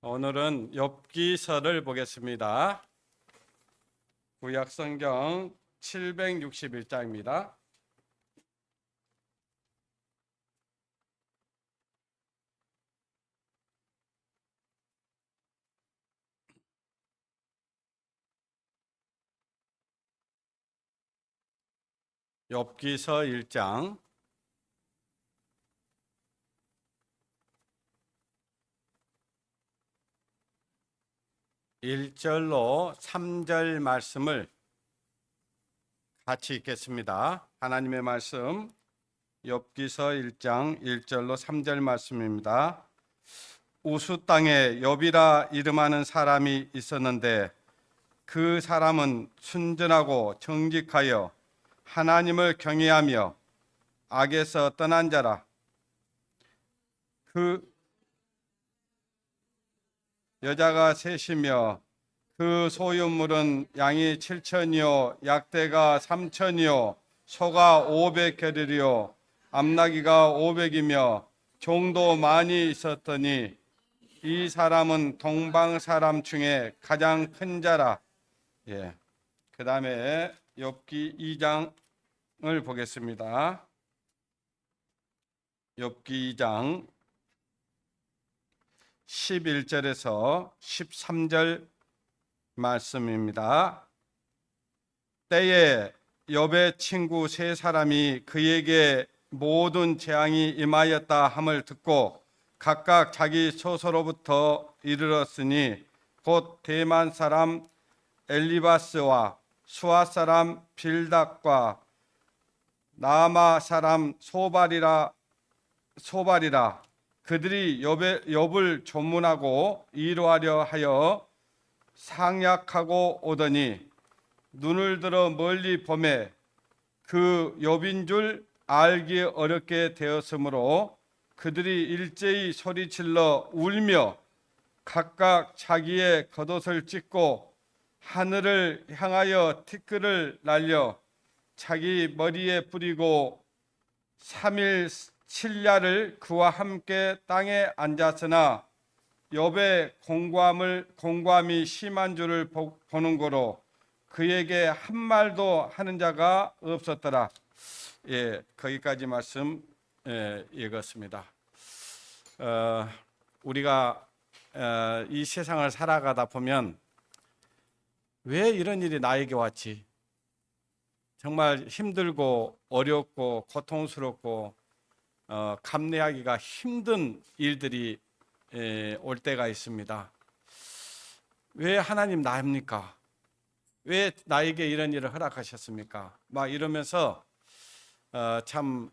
오늘은 욥기서를 보겠습니다. 구약성경 761장입니다. 욥기서 1장 1절로 3절 말씀을 같이 읽겠습니다. 하나님의 말씀 욥기서 1장 1절로 3절 말씀입니다. 우수 땅에 욥이라 이름하는 사람이 있었는데 그 사람은 순전하고 정직하여 하나님을 경외하며 악에서 떠난 자라. 그 여자가 셋이며 그 소유물은 양이 7천이요 약대가 3천이요 소가 500겨를이요 암나귀가 500이며 종도 많이 있었더니 이 사람은 동방 사람 중에 가장 큰 자라. 그 다음에 욥기 2장을 보겠습니다. 욥기 2장 11절에서 13절 말씀입니다. 때에 욥의 친구 세 사람이 그에게 모든 재앙이 임하였다 함을 듣고 각각 자기 처소로부터 이르렀으니 곧 대만 사람 엘리바스와 수아 사람 빌닷과 나아마 사람 소발이라. 그들이 욥을 조문하고 위로하려 하여 상약하고 오더니 눈을 들어 멀리 보매 그 욥인 줄 알기 어렵게 되었으므로 그들이 일제히 소리질러 울며 각각 자기의 겉옷을 찢고 하늘을 향하여 티끌을 날려 자기 머리에 뿌리고 3일 7야를 그와 함께 땅에 앉았으나 욥의 공고함이 심한 줄을 보는 거로 그에게 한 말도 하는 자가 없었더라. 거기까지 말씀 읽었습니다. 우리가 이 세상을 살아가다 보면 왜 이런 일이 나에게 왔지? 정말 힘들고 어렵고 고통스럽고 감내하기가 힘든 일들이 올 때가 있습니다. 왜 하나님 나입니까? 왜 나에게 이런 일을 허락하셨습니까? 막 이러면서 참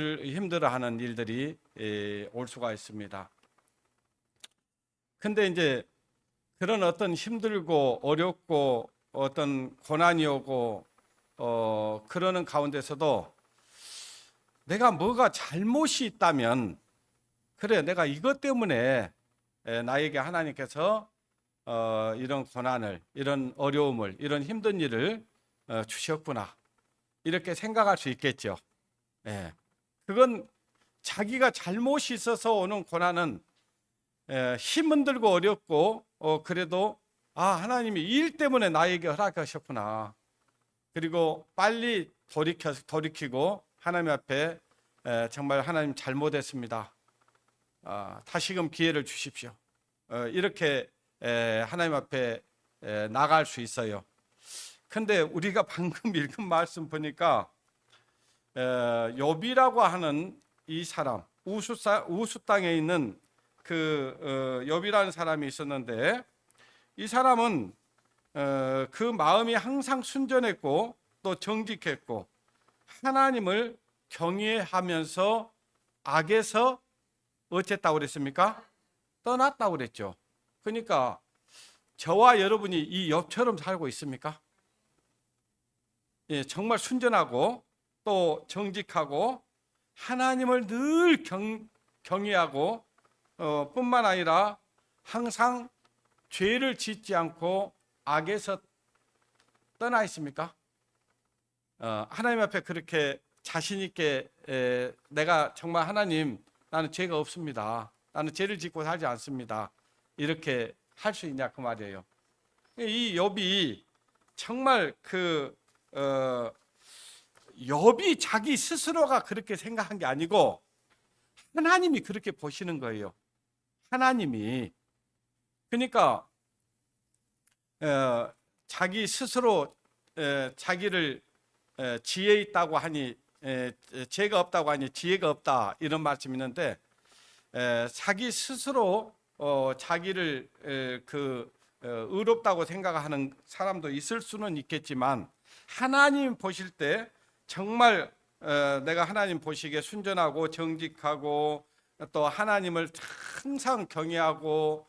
힘들어하는 일들이 올 수가 있습니다. 근데 이제 그런 어떤 힘들고 어렵고 어떤 고난이 오고 그러는 가운데서도 내가 뭐가 잘못이 있다면 그래 내가 이것 때문에 나에게 하나님께서 이런 고난을 이런 어려움을 이런 힘든 일을 주셨구나 이렇게 생각할 수 있겠죠. 그건 자기가 잘못이 있어서 오는 고난은 힘은 들고 어렵고 그래도 하나님이 이 일 때문에 나에게 허락하셨구나. 그리고 빨리 돌이키고 하나님 앞에 정말 하나님 잘못했습니다. 다시금 기회를 주십시오. 이렇게 하나님 앞에 나갈 수 있어요. 근데 우리가 방금 읽은 말씀 보니까 욥이라고 하는 이 사람 우수 땅에 있는 그 욥이라는 사람이 있었는데 이 사람은 그 마음이 항상 순전했고 또 정직했고 하나님을 경외하면서 악에서 어쨌다고 그랬습니까? 떠났다고 그랬죠. 그러니까 저와 여러분이 이 욥처럼 살고 있습니까? 정말 순전하고 또 정직하고 하나님을 늘 경외하고 뿐만 아니라 항상 죄를 짓지 않고 악에서 떠나 있습니까? 하나님 앞에 그렇게 자신 있게 내가 정말 하나님 나는 죄가 없습니다. 나는 죄를 짓고 살지 않습니다. 이렇게 할 수 있냐 그 말이에요. 이 욥이 정말 욥이 자기 스스로가 그렇게 생각한 게 아니고 하나님이 그렇게 보시는 거예요. 하나님이. 그러니까 자기 스스로 자기를 지혜 있다고 하니 죄가 없다고 하니 지혜가 없다 이런 말씀이 있는데, 자기 스스로 자기를 의롭다고 생각하는 사람도 있을 수는 있겠지만, 하나님 보실 때 정말 내가 하나님 보시기에 순전하고 정직하고 또 하나님을 항상 경외하고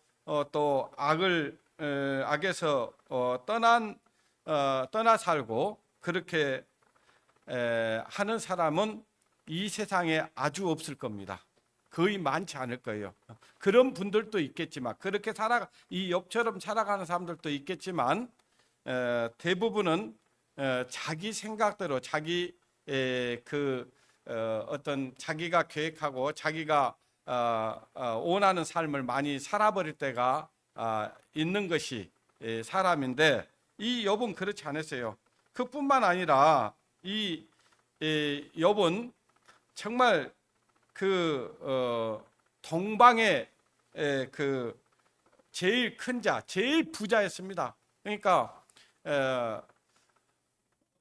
또 악에서 떠나 살고 그렇게 하는 사람은 이 세상에 아주 없을 겁니다. 거의 많지 않을 거예요. 그런 분들도 있겠지만, 그렇게 이 욥처럼 살아가는 사람들도 있겠지만, 대부분은 자기 생각대로 자기 어떤 자기가 계획하고 자기가 원하는 삶을 많이 살아버릴 때가 있는 것이 사람인데, 이 욥은 그렇지 않았어요. 그뿐만 아니라 이 욥은 정말 동방의 제일 큰 자, 제일 부자였습니다. 그러니까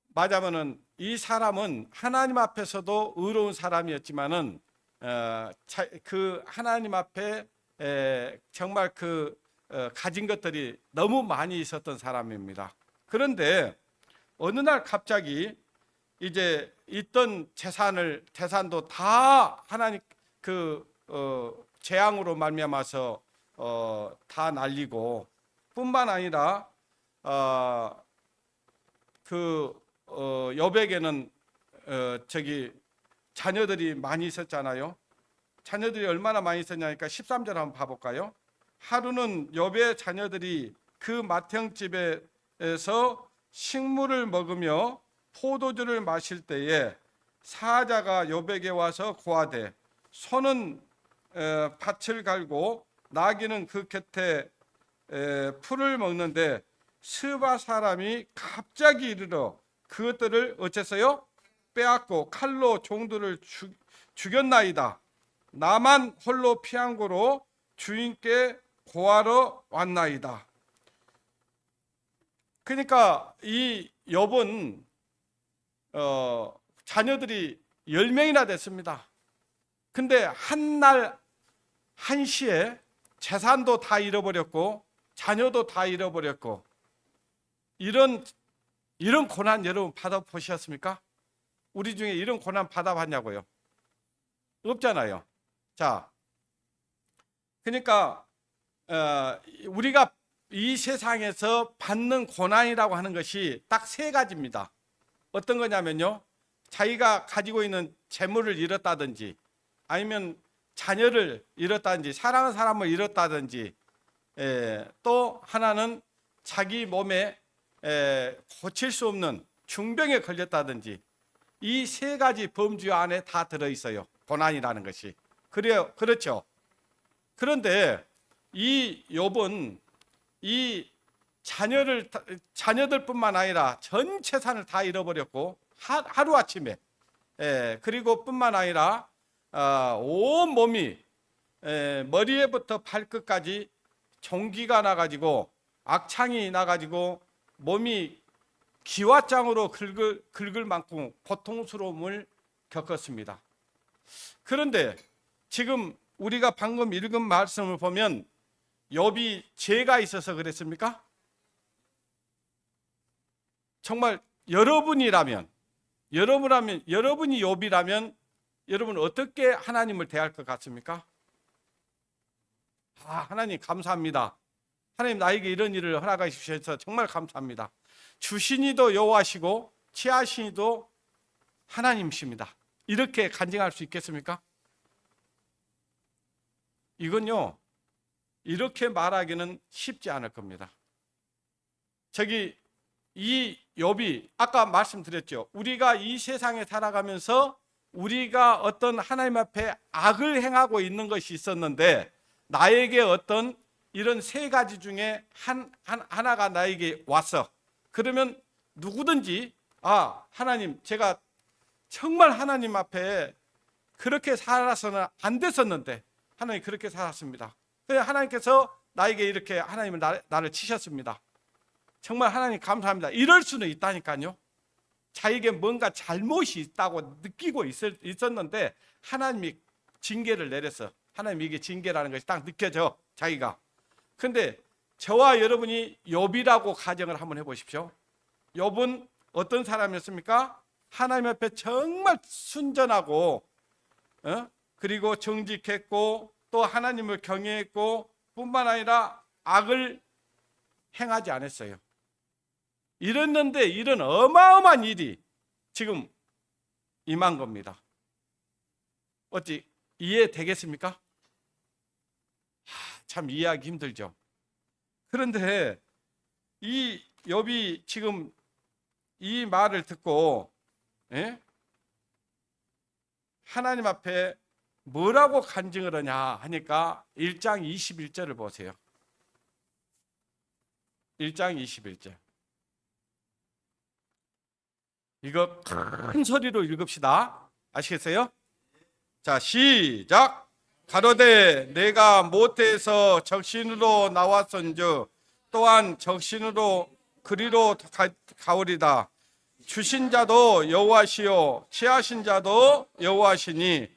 말하자면은 이 사람은 하나님 앞에서도 의로운 사람이었지만은 그 하나님 앞에 정말 가진 것들이 너무 많이 있었던 사람입니다. 그런데 어느 날 갑자기 이제 있던 재산도 다 하나님 재앙으로 말미암아서 다 날리고, 뿐만 아니라 욥에게는 자녀들이 많이 있었잖아요. 자녀들이 얼마나 많이 있었냐니까 13절 한번 봐볼까요? 하루는 욥의 자녀들이 그 맏형집에서 식물을 먹으며 포도주를 마실 때에 사자가 욥에게 와서 고하되, 소는 밭을 갈고 나귀는 그 곁에 풀을 먹는데 스바 사람이 갑자기 이르러 그것들을 어째서요? 빼앗고 칼로 종들을 죽였나이다. 나만 홀로 피한 고로 주인께 고하러 왔나이다. 그러니까 이 욥은 자녀들이 10명이나 됐습니다. 근데 한날 한시에 재산도 다 잃어버렸고 자녀도 다 잃어버렸고, 이런 고난 여러분 받아보셨습니까? 우리 중에 이런 고난 받아봤냐고요? 없잖아요. 자, 그러니까 우리가 이 세상에서 받는 고난이라고 하는 것이 딱 3가지입니다. 어떤 거냐면요, 자기가 가지고 있는 재물을 잃었다든지, 아니면 자녀를 잃었다든지, 사랑하는 사람을 잃었다든지, 또 하나는 자기 몸에 고칠 수 없는 중병에 걸렸다든지, 이 3가지 범주 안에 다 들어있어요. 고난이라는 것이. 그렇죠. 그런데 이 욥은 이 자녀들뿐만 아니라 전 재산을 다 잃어버렸고, 하루아침에, 그리고 뿐만 아니라 온 몸이 머리에부터 발끝까지 종기가 나가지고 악창이 나가지고 몸이 기와장으로 긁을 만큼 고통스러움을 겪었습니다. 그런데 지금 우리가 방금 읽은 말씀을 보면 욥이 죄가 있어서 그랬습니까? 정말 여러분이 욥이라면 여러분 어떻게 하나님을 대할 것 같습니까? 하나님 감사합니다. 하나님 나에게 이런 일을 허락해 주셔서 정말 감사합니다. 주신이도 여호와시고 취하신이도 하나님이십니다. 이렇게 간증할 수 있겠습니까? 이건요, 이렇게 말하기는 쉽지 않을 겁니다. 이 욥이 아까 말씀드렸죠. 우리가 이 세상에 살아가면서 우리가 어떤 하나님 앞에 악을 행하고 있는 것이 있었는데 나에게 어떤 이런 세 가지 중에 하나가 나에게 왔어. 그러면 누구든지 하나님, 제가 정말 하나님 앞에 그렇게 살아서는 안 됐었는데 하나님 그렇게 살았습니다. 그래서 하나님께서 나에게 이렇게 하나님은 나를 치셨습니다. 정말 하나님 감사합니다. 이럴 수는 있다니까요. 자기에게 뭔가 잘못이 있다고 느끼고 있었는데 하나님이 징계를 내렸어. 하나님 이게 징계라는 것이 딱 느껴져 자기가. 근데 저와 여러분이 욥이라고 가정을 한번 해보십시오. 욥은 어떤 사람이었습니까? 하나님 앞에 정말 순전하고 그리고 정직했고 또 하나님을 경외했고 뿐만 아니라 악을 행하지 않았어요. 이랬는데 이런 어마어마한 일이 지금 임한 겁니다. 어찌 이해되겠습니까? 참 이해하기 힘들죠. 그런데 이 욥이 지금 이 말을 듣고 하나님 앞에 뭐라고 간증을 하냐 하니까 1장 21절을 보세요. 1장 21절. 이거 큰 소리로 읽읍시다. 아시겠어요? 자, 시작. 가로되 내가 모태에서 적신으로 나왔은즉 또한 적신으로 그리로 가오리다. 주신 자도 여호와시요 취하신 자도 여호와시니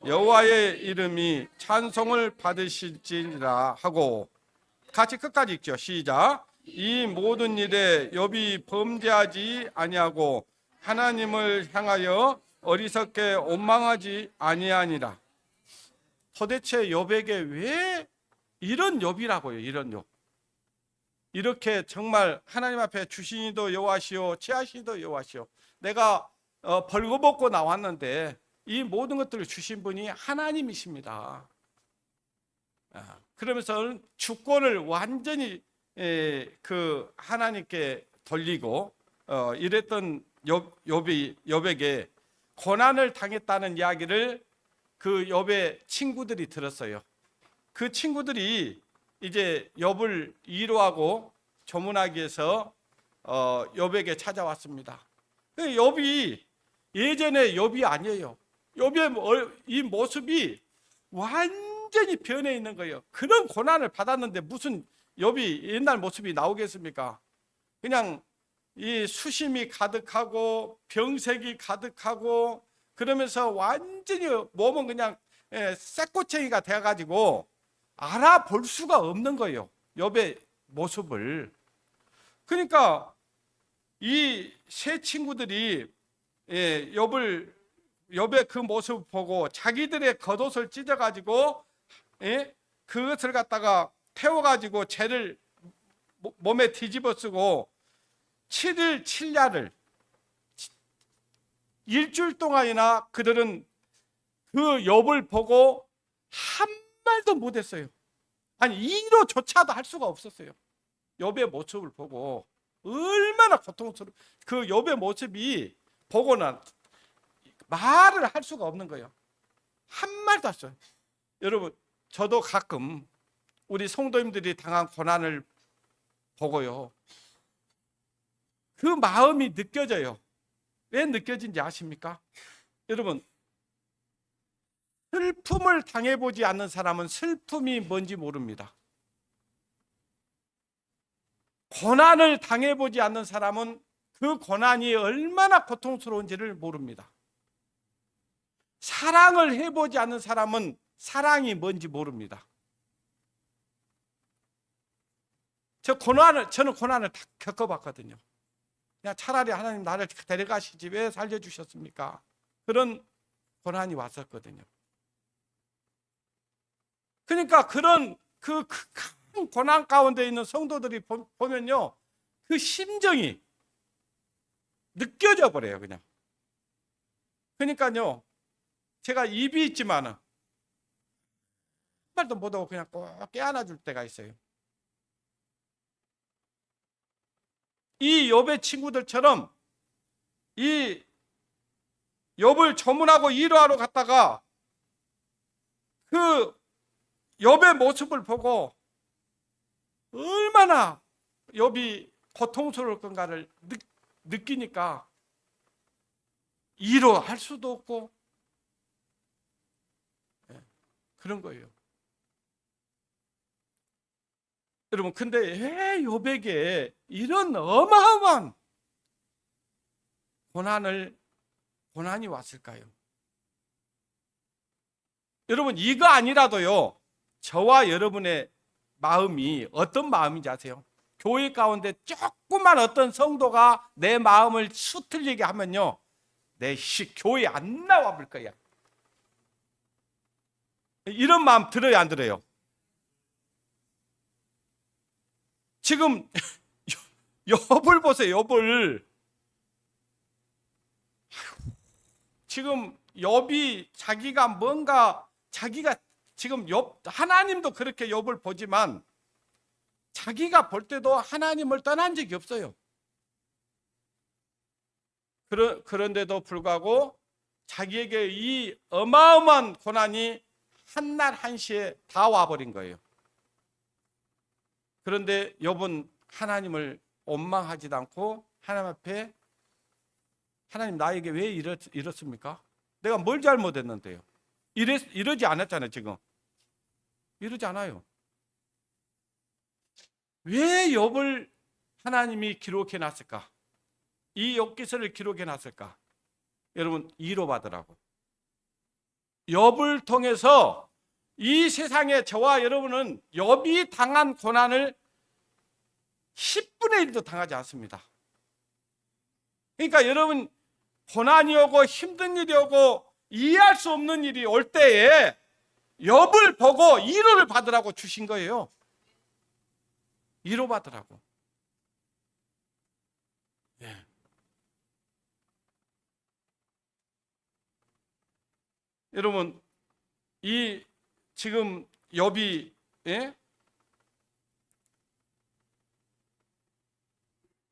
여호와의 이름이 찬송을 받으실지니라 하고, 같이 끝까지 읽죠. 시작. 이 모든 일에 욥이 범죄하지 아니하고 하나님을 향하여 어리석게 원망하지 아니하니라. 도대체 욥에게 왜 이런 욥이라고요? 이런 욥. 이렇게 정말 하나님 앞에 주신이도 여호와시오 취하시도 여호와시오, 내가 벌거벗고 나왔는데 이 모든 것들을 주신 분이 하나님이십니다. 그러면서 주권을 완전히 그 하나님께 돌리고 이랬던 욥에게 고난을 당했다는 이야기를 그 욥의 친구들이 들었어요. 그 친구들이 이제 욥을 위로하고 조문하기 위해서 욥에게 찾아왔습니다. 욥이 예전에 욥이 아니에요. 욥의 이 모습이 완전히 변해 있는 거예요. 그런 고난을 받았는데 무슨 욥이 옛날 모습이 나오겠습니까? 그냥 이 수심이 가득하고 병색이 가득하고 그러면서 완전히 몸은 그냥 쇠꼬챙이가 돼가지고 알아볼 수가 없는 거예요, 욥의 모습을. 그러니까 이 세 친구들이 욥의 그 모습을 보고 자기들의 겉옷을 찢어가지고 그것을 갖다가 태워가지고 죄를 몸에 뒤집어 쓰고 7일 7야를 일주일 동안이나 그들은 그 욥을 보고 한 말도 못했어요. 아니 이로조차도 할 수가 없었어요. 욥의 모습을 보고 얼마나 고통스러워. 그 욥의 모습이 보고는 말을 할 수가 없는 거예요. 한 말도 없어요. 여러분, 저도 가끔 우리 성도님들이 당한 고난을 보고요, 그 마음이 느껴져요. 왜 느껴진지 아십니까? 여러분, 슬픔을 당해보지 않는 사람은 슬픔이 뭔지 모릅니다. 고난을 당해보지 않는 사람은 그 고난이 얼마나 고통스러운지를 모릅니다. 사랑을 해보지 않는 사람은 사랑이 뭔지 모릅니다. 저는 고난을 다 겪어봤거든요. 그냥 차라리 하나님 나를 데려가시지 왜 살려주셨습니까? 그런 고난이 왔었거든요. 그러니까 그런 그 큰 고난 가운데 있는 성도들이 보면요, 그 심정이 느껴져 버려요, 그냥. 그러니까요, 제가 입이 있지만은 말도 못하고 그냥 꼭 깨안아줄 때가 있어요. 이 욥의 친구들처럼 이 욥을 조문하고 위로하러 갔다가 그 욥의 모습을 보고 얼마나 욥이 고통스러울 건가를 느끼니까 위로할 수도 없고 그런 거예요. 여러분, 근데 왜 욥에게 이런 어마어마한 고난이 왔을까요? 여러분, 이거 아니라도요, 저와 여러분의 마음이 어떤 마음인지 아세요? 교회 가운데 조그만 어떤 성도가 내 마음을 수틀리게 하면요, 교회 안 나와 볼 거야. 이런 마음 들어요, 안 들어요? 지금 욥을 보세요, 욥을. 지금 욥이 자기가 지금 하나님도 그렇게 욥을 보지만 자기가 볼 때도 하나님을 떠난 적이 없어요. 그런데도 불구하고 자기에게 이 어마어마한 고난이 한날 한시에 다 와버린 거예요. 그런데 욥은 하나님을 원망하지도 않고 하나님 앞에, 하나님 나에게 왜 이렇습니까? 내가 뭘 잘못했는데요? 이러지 않았잖아요. 지금 이러지 않아요. 왜 욥을 하나님이 기록해 놨을까? 이 욥기서를 기록해 놨을까? 여러분, 위로받으라고. 욥을 통해서 이 세상에 저와 여러분은 욥이 당한 고난을 10분의 1도 당하지 않습니다. 그러니까 여러분, 고난이 오고 힘든 일이 오고 이해할 수 없는 일이 올 때에 욥을 보고 위로를 받으라고 주신 거예요. 위로받으라고. 예. 여러분, 이 지금 욥이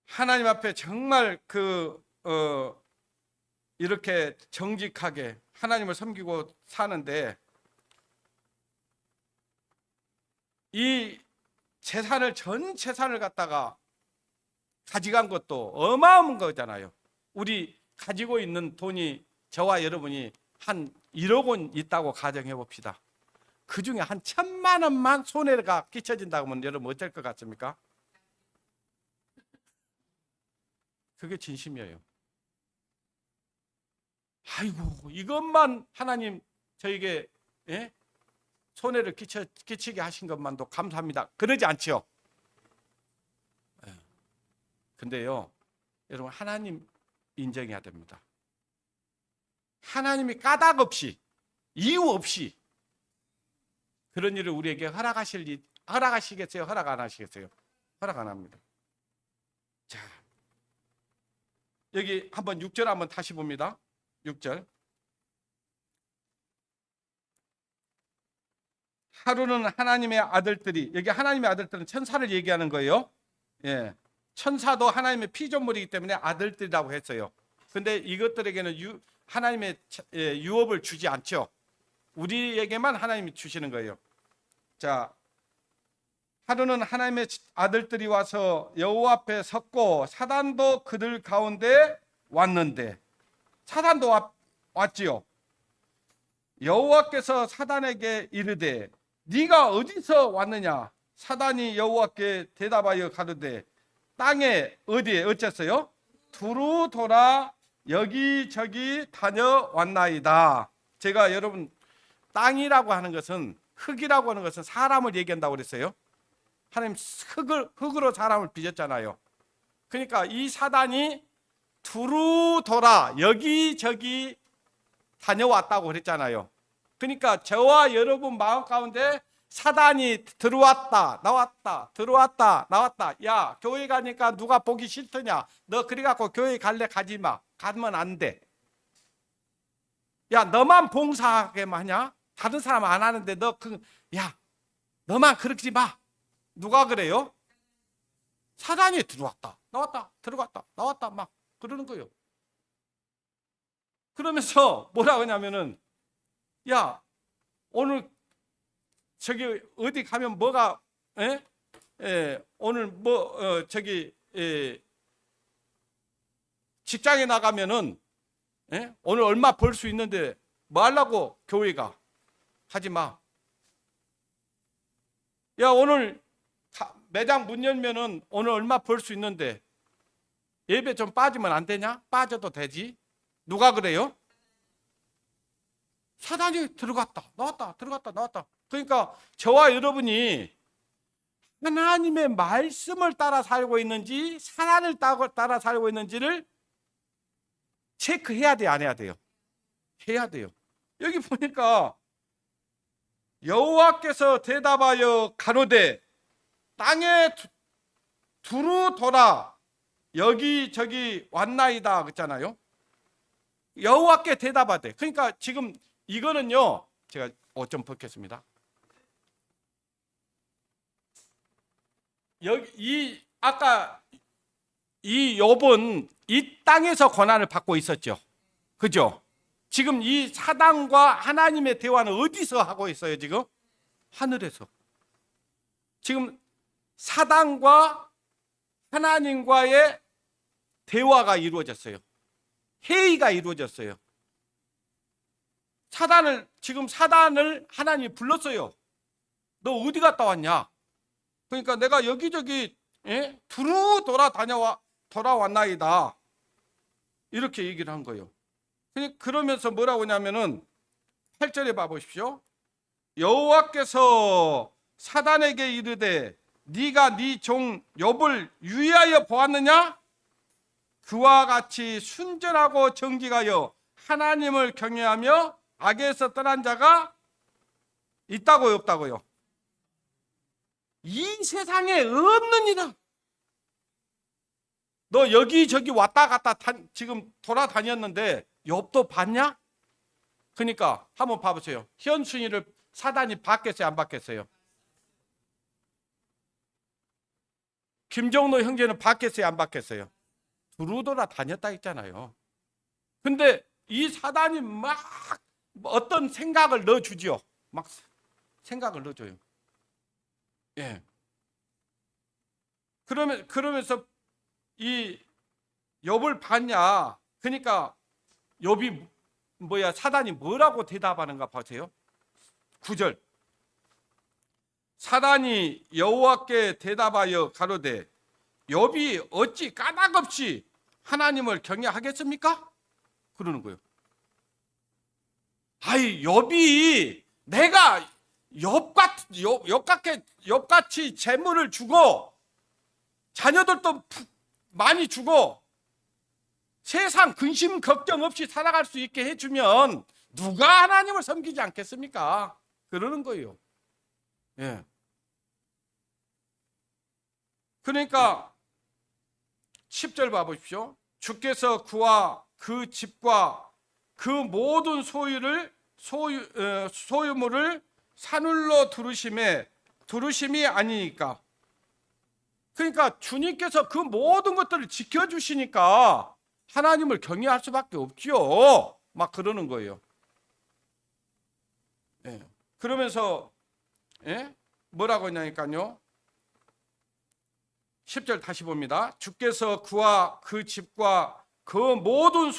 하나님 앞에 정말 이렇게 정직하게 하나님을 섬기고 사는데 이 전 재산을 갖다가 가져간 것도 어마어마한 거잖아요. 우리 가지고 있는 돈이, 저와 여러분이 한 1억 원 있다고 가정해 봅시다. 그 중에 한 1,000만 원만 손해가 끼쳐진다고 하면 여러분 어쩔 것 같습니까? 그게 진심이에요. 아이고, 이것만 하나님 저에게 손해를 끼치게 하신 것만도 감사합니다. 그러지 않지요? 근데요, 여러분, 하나님 인정해야 됩니다. 하나님이 까닭 없이, 이유 없이 그런 일을 우리에게 허락하시겠어요? 허락 안 하시겠어요? 허락 안 합니다. 자, 여기 한번 6절 한번 다시 봅니다. 6절. 하루는 하나님의 아들들이, 여기 하나님의 아들들은 천사를 얘기하는 거예요. 예. 천사도 하나님의 피조물이기 때문에 아들들이라고 했어요. 근데 이것들에게는 하나님의 유업을 주지 않죠. 우리에게만 하나님이 주시는 거예요. 자, 하루는 하나님의 아들들이 와서 여호와 앞에 섰고 사단도 그들 가운데 왔는데, 사단도 왔지요. 여호와께서 사단에게 이르되 네가 어디서 왔느냐? 사단이 여호와께 대답하여 가로되 땅에, 어디에, 어째서요? 두루 돌아 여기저기 다녀왔나이다. 제가 여러분, 땅이라고 하는 것은, 흙이라고 하는 것은 사람을 얘기한다고 그랬어요. 하나님 흙으로 사람을 빚었잖아요. 그러니까 이 사단이 두루 돌아 여기저기 다녀왔다고 그랬잖아요. 그러니까 저와 여러분 마음 가운데 사단이 들어왔다 나왔다 들어왔다 나왔다. 야, 교회 가니까 누가 보기 싫더냐? 너 그래 갖고 교회 갈래? 가지 마. 가면 안 돼. 야, 너만 봉사하게만 하냐? 다른 사람 안 하는데 너만 그러지 마. 누가 그래요? 사단이 들어왔다 나왔다 들어갔다 나왔다 막 그러는 거예요. 그러면서 뭐라고 하냐면은, 야, 오늘 저기 어디 가면 뭐가, 오늘 직장에 나가면은, 오늘 얼마 벌 수 있는데 뭐 하려고 교회가? 하지 마. 야, 오늘 매장 문 열면은 오늘 얼마 벌 수 있는데 예배 좀 빠지면 안 되냐? 빠져도 되지. 누가 그래요? 사단이 들어갔다 나왔다 들어갔다 나왔다. 그러니까 저와 여러분이 하나님의 말씀을 따라 살고 있는지 사단을 따라 살고 있는지를 체크해야 돼, 안 해야 돼요? 해야 돼요. 여기 보니까 여호와께서 대답하여 가로되 땅에 두루 돌아 여기저기 왔나이다 그랬잖아요. 여호와께 대답하되. 그러니까 지금 이거는요, 제가 옷 좀 벗겠습니다. 여기 아까 이 욥은 이 땅에서 고난을 받고 있었죠. 그죠? 지금 이 사단과 하나님의 대화는 어디서 하고 있어요, 지금? 하늘에서. 지금 사단과 하나님과의 대화가 이루어졌어요. 회의가 이루어졌어요. 지금 사단을 하나님이 불렀어요. 너 어디 갔다 왔냐? 그러니까 내가 여기저기 두루 돌아왔나이다. 이렇게 얘기를 한 거예요. 그러면서 뭐라고 하냐면은 8절에 봐보십시오. 여호와께서 사단에게 이르되 네가 네 종 욥을 유의하여 보았느냐? 그와 같이 순전하고 정직하여 하나님을 경외하며 악에서 떠난 자가 있다고요, 없다고요? 이 세상에 없는 이다. 너 여기저기 왔다 갔다 지금 돌아다녔는데 욥도 봤냐? 그러니까 한번 봐보세요. 현순이를 사단이 받겠어요, 안 받겠어요? 김정로 형제는 받겠어요, 안 받겠어요? 두루돌아 다녔다 했잖아요. 근데 이 사단이 막 어떤 생각을 넣어주죠. 막 생각을 넣어줘요. 예. 그러면서 이 욥을 봤냐? 그러니까 욥이 사단이 뭐라고 대답하는가 보세요. 9절. 사단이 여호와께 대답하여 가로되 욥이 어찌 까닭없이 하나님을 경외하겠습니까? 그러는 거예요. 아이, 욥이 내가 욥같이 재물을 주고 자녀들도 많이 주고 세상 근심 걱정 없이 살아갈 수 있게 해주면 누가 하나님을 섬기지 않겠습니까? 그러는 거예요. 예. 그러니까 10절 봐보십시오. 주께서 그와 그 집과 그 모든 소유물을 산울로 두르심이 아니니까. 그러니까 주님께서 그 모든 것들을 지켜주시니까 하나님을 경외할 수밖에 없지요. 막 그러는 거예요. 예. 그러면서 뭐라고 했냐니까요. 10절 다시 봅니다. 주께서 그와 그 집과 그 모든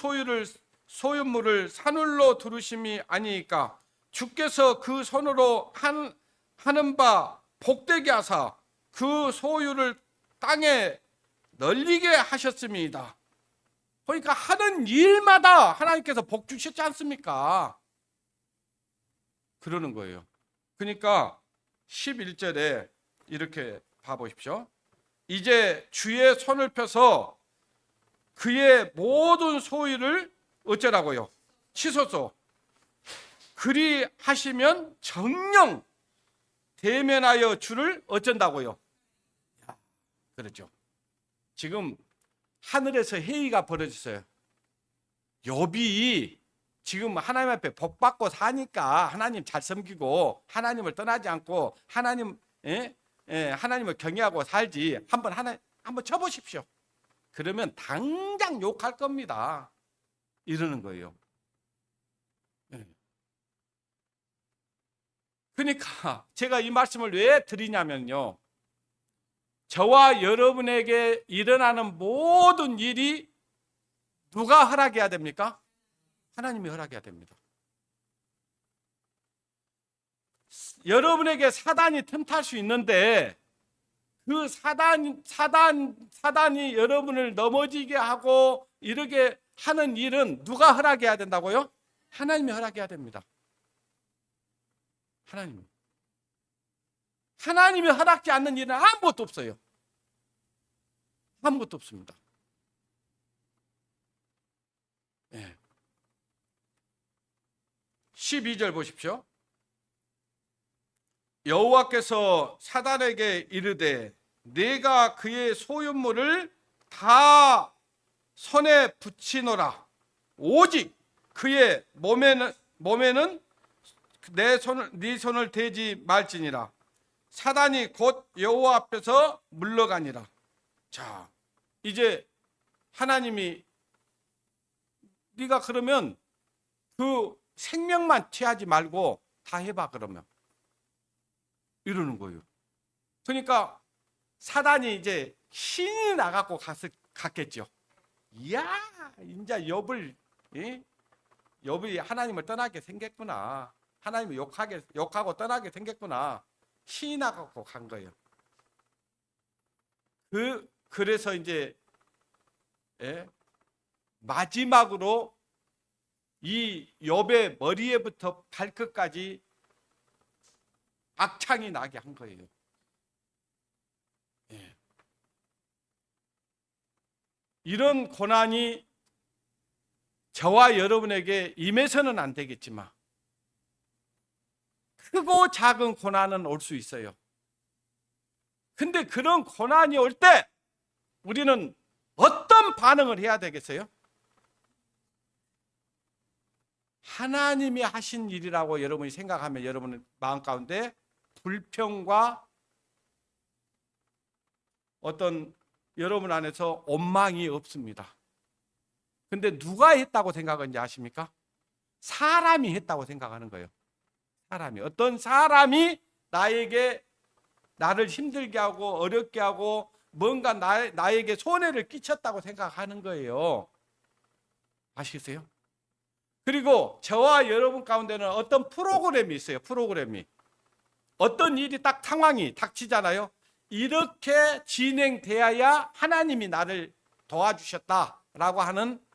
소유물을 산울로 두르심이 아니니까 주께서 그 손으로 하는 바 복되게 하사 그 소유를 땅에 널리게 하셨습니다. 그러니까 하는 일마다 하나님께서 복 주셨지 않습니까? 그러는 거예요. 그러니까 11절에 이렇게 봐보십시오. 이제 주의 손을 펴서 그의 모든 소유를 어쩌라고요? 치소서. 그리 하시면 정령 대면하여 주를 어쩐다고요? 그렇죠. 지금 하늘에서 회의가 벌어졌어요. 욥이 지금 하나님 앞에 복 받고 사니까 하나님 잘 섬기고 하나님을 떠나지 않고 하나님을 경외하고 살지. 한번 쳐보십시오. 그러면 당장 욕할 겁니다. 이러는 거예요. 그러니까 제가 이 말씀을 왜 드리냐면요, 저와 여러분에게 일어나는 모든 일이 누가 허락해야 됩니까? 하나님이 허락해야 됩니다. 여러분에게 사단이 틈탈 수 있는데 그 사단이 여러분을 넘어지게 하고 이렇게 하는 일은 누가 허락해야 된다고요? 하나님이 허락해야 됩니다. 하나님이 허락지 않는 일은 아무것도 없어요. 아무것도 없습니다. 네. 12절 보십시오. 여호와께서 사단에게 이르되 내가 그의 소유물을 다 손에 붙이노라. 오직 그의 몸에는 네 손을 대지 말지니라. 사단이 곧 여호와 앞에서 물러가니라. 자, 이제 하나님이 네가 그러면 그 생명만 취하지 말고 다 해봐 그러면 이러는 거예요. 그러니까 사단이 이제 신이 나갖고 갔겠죠. 이야, 이제 욥이 하나님을 떠나게 생겼구나. 하나님을 욕하고 떠나게 생겼구나. 신이 나갖고 간 거예요. 그래서 이제 마지막으로 이 욥의 머리에부터 발끝까지 악창이 나게 한 거예요. 이런 고난이 저와 여러분에게 임해서는 안 되겠지만 크고 작은 고난은 올 수 있어요. 근데 그런 고난이 올 때 우리는 어떤 반응을 해야 되겠어요? 하나님이 하신 일이라고 여러분이 생각하면 여러분 마음 가운데 불평과 어떤 여러분 안에서 원망이 없습니다. 근데 누가 했다고 생각하는지 아십니까? 사람이 했다고 생각하는 거예요. 어떤 사람이 나를 힘들게 하고 어렵게 하고 뭔가 나에게 손해를 끼쳤다고 생각하는 거예요. 아시겠어요? 그리고 저와 여러분 가운데는 어떤 프로그램이 있어요. 어떤 일이 딱 상황이 닥치잖아요. 이렇게 진행되어야 하나님이 나를 도와주셨다라고 하는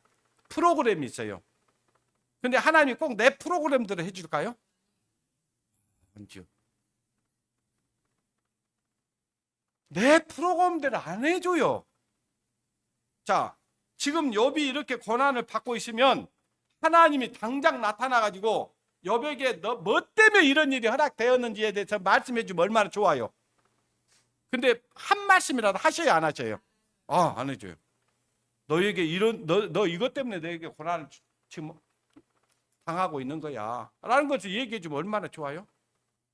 프로그램이 있어요. 근데 하나님이 꼭 내 프로그램대로 해줄까요? 아니죠. 내 프로그램대로 안 해줘요. 자, 지금 욥이 이렇게 고난을 받고 있으면 하나님이 당장 나타나가지고 욥에게 너 뭐 때문에 이런 일이 허락되었는지에 대해서 말씀해 주면 얼마나 좋아요. 근데 한 말씀이라도 하셔야 안 하셔요? 안 해줘요. 너에게 너 이것 때문에 너에게 고난을 지금 당하고 있는 거야 라는 것을 얘기해 주면 얼마나 좋아요?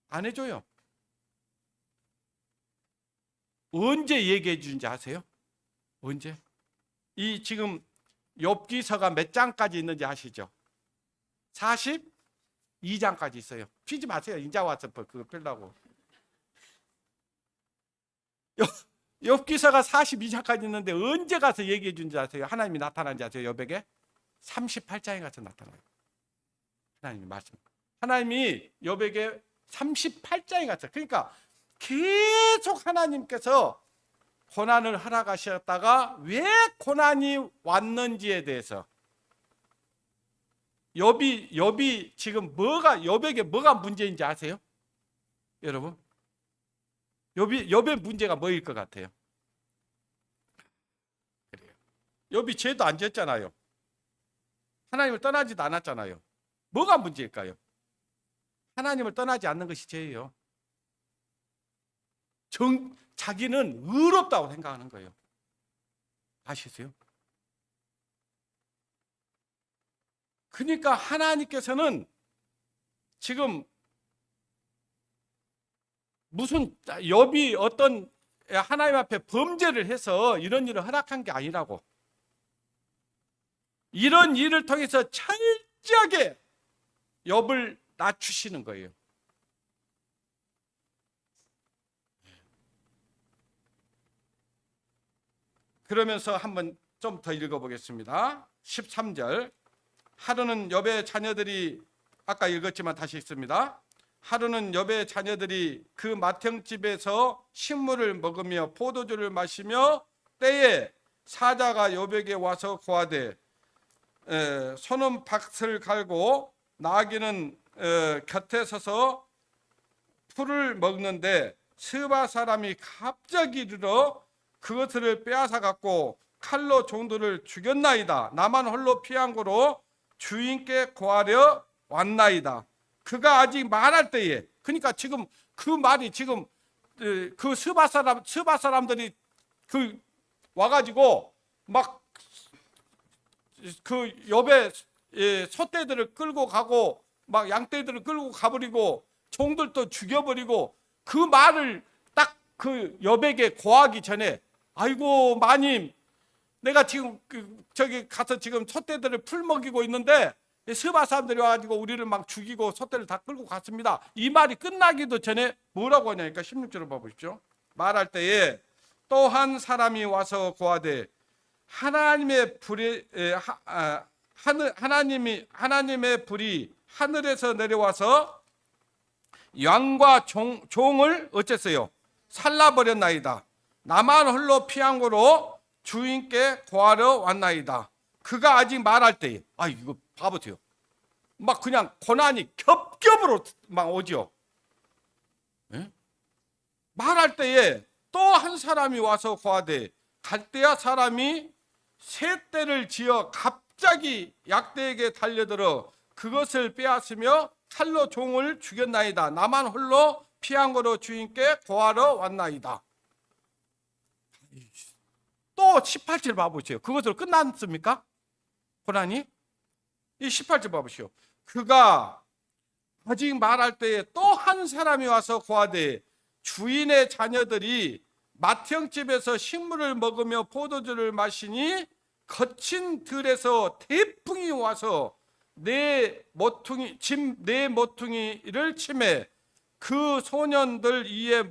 안 해줘요. 언제 얘기해 주는지 아세요? 언제? 이 지금 욥기서가 몇 장까지 있는지 아시죠? 42장까지 있어요. 피지 마세요. 인자 와서 그거 펴려고. 욥기서가 42장까지 있는데 언제 가서 얘기해 준지 아세요? 하나님이 나타난지 아세요? 욥에게 38장에 가서 나타나요. 하나님이 말씀. 하나님이 욥에게 38장에 가서, 그러니까 계속 하나님께서 고난을 허락하셨다가 왜 고난이 왔는지에 대해서 욥이 지금 욥에게 뭐가 문제인지 아세요? 여러분, 욥의 문제가 뭐일 것 같아요? 그래요. 욥이 죄도 안 지었잖아요. 하나님을 떠나지도 않았잖아요. 뭐가 문제일까요? 하나님을 떠나지 않는 것이 죄예요. 자기는 의롭다고 생각하는 거예요. 아시세요? 그러니까 하나님께서는 지금 무슨 욥이 어떤 하나님 앞에 범죄를 해서 이런 일을 허락한 게 아니라고. 이런 일을 통해서 철저하게 욥을 낮추시는 거예요. 그러면서 한번 좀 더 읽어보겠습니다. 13절. 하루는 욥의 자녀들이, 아까 읽었지만 다시 읽습니다. 하루는 욥의 자녀들이 그 맏형집에서 식물을 먹으며 포도주를 마시며 때에 사자가 욥에게 와서 고하되 소는 밭을 갈고 나귀는 곁에 서서 풀을 먹는데 스바 사람이 갑자기 이르러 그것을 빼앗아 갖고 칼로 종들을 죽였나이다. 나만 홀로 피한 거로 주인께 고하려 왔나이다. 그가 아직 말할 때에, 그러니까 지금 그 말이 지금 그 스바 사람들이 그 와가지고 막 그 욥의 소떼들을 끌고 가고 막 양떼들을 끌고 가버리고 종들도 죽여버리고, 그 말을 딱 그 욥에게 고하기 전에, 아이고 마님, 내가 지금 저기 가서 지금 소떼들을 풀 먹이고 있는데 스바 사람들이 와가지고 우리를 막 죽이고 소떼를 다 끌고 갔습니다. 이 말이 끝나기도 전에 뭐라고 하냐니까 16절을 봐보십시오. 말할 때에 또 한 사람이 와서 고하되 하나님의 불이 하나님의 불이 하늘에서 내려와서 양과 종을 어쨌어요? 살라버렸나이다. 나만 홀로 피한 거로 주인께 고하러 왔나이다. 그가 아직 말할 때에, 아 이거 봐보세요. 막 그냥 고난이 겹겹으로 막 오죠. 예? 말할 때에 또 한 사람이 와서 고하되 갈대아 사람이 새 떼를 지어 갑자기 약대에게 달려들어 그것을 빼앗으며 칼로 종을 죽였나이다. 나만 홀로 피한 거로 주인께 고하러 왔나이다. 또 18절 봐보세요. 그것으로 끝났습니까? 고난이? 이 18절 봐보시오. 그가 아직 말할 때에 또 한 사람이 와서 고하되 주인의 자녀들이 맏형집에서 식물을 먹으며 포도주를 마시니 거친 들에서 태풍이 와서 내 모퉁이를 치매 그 소년들 이에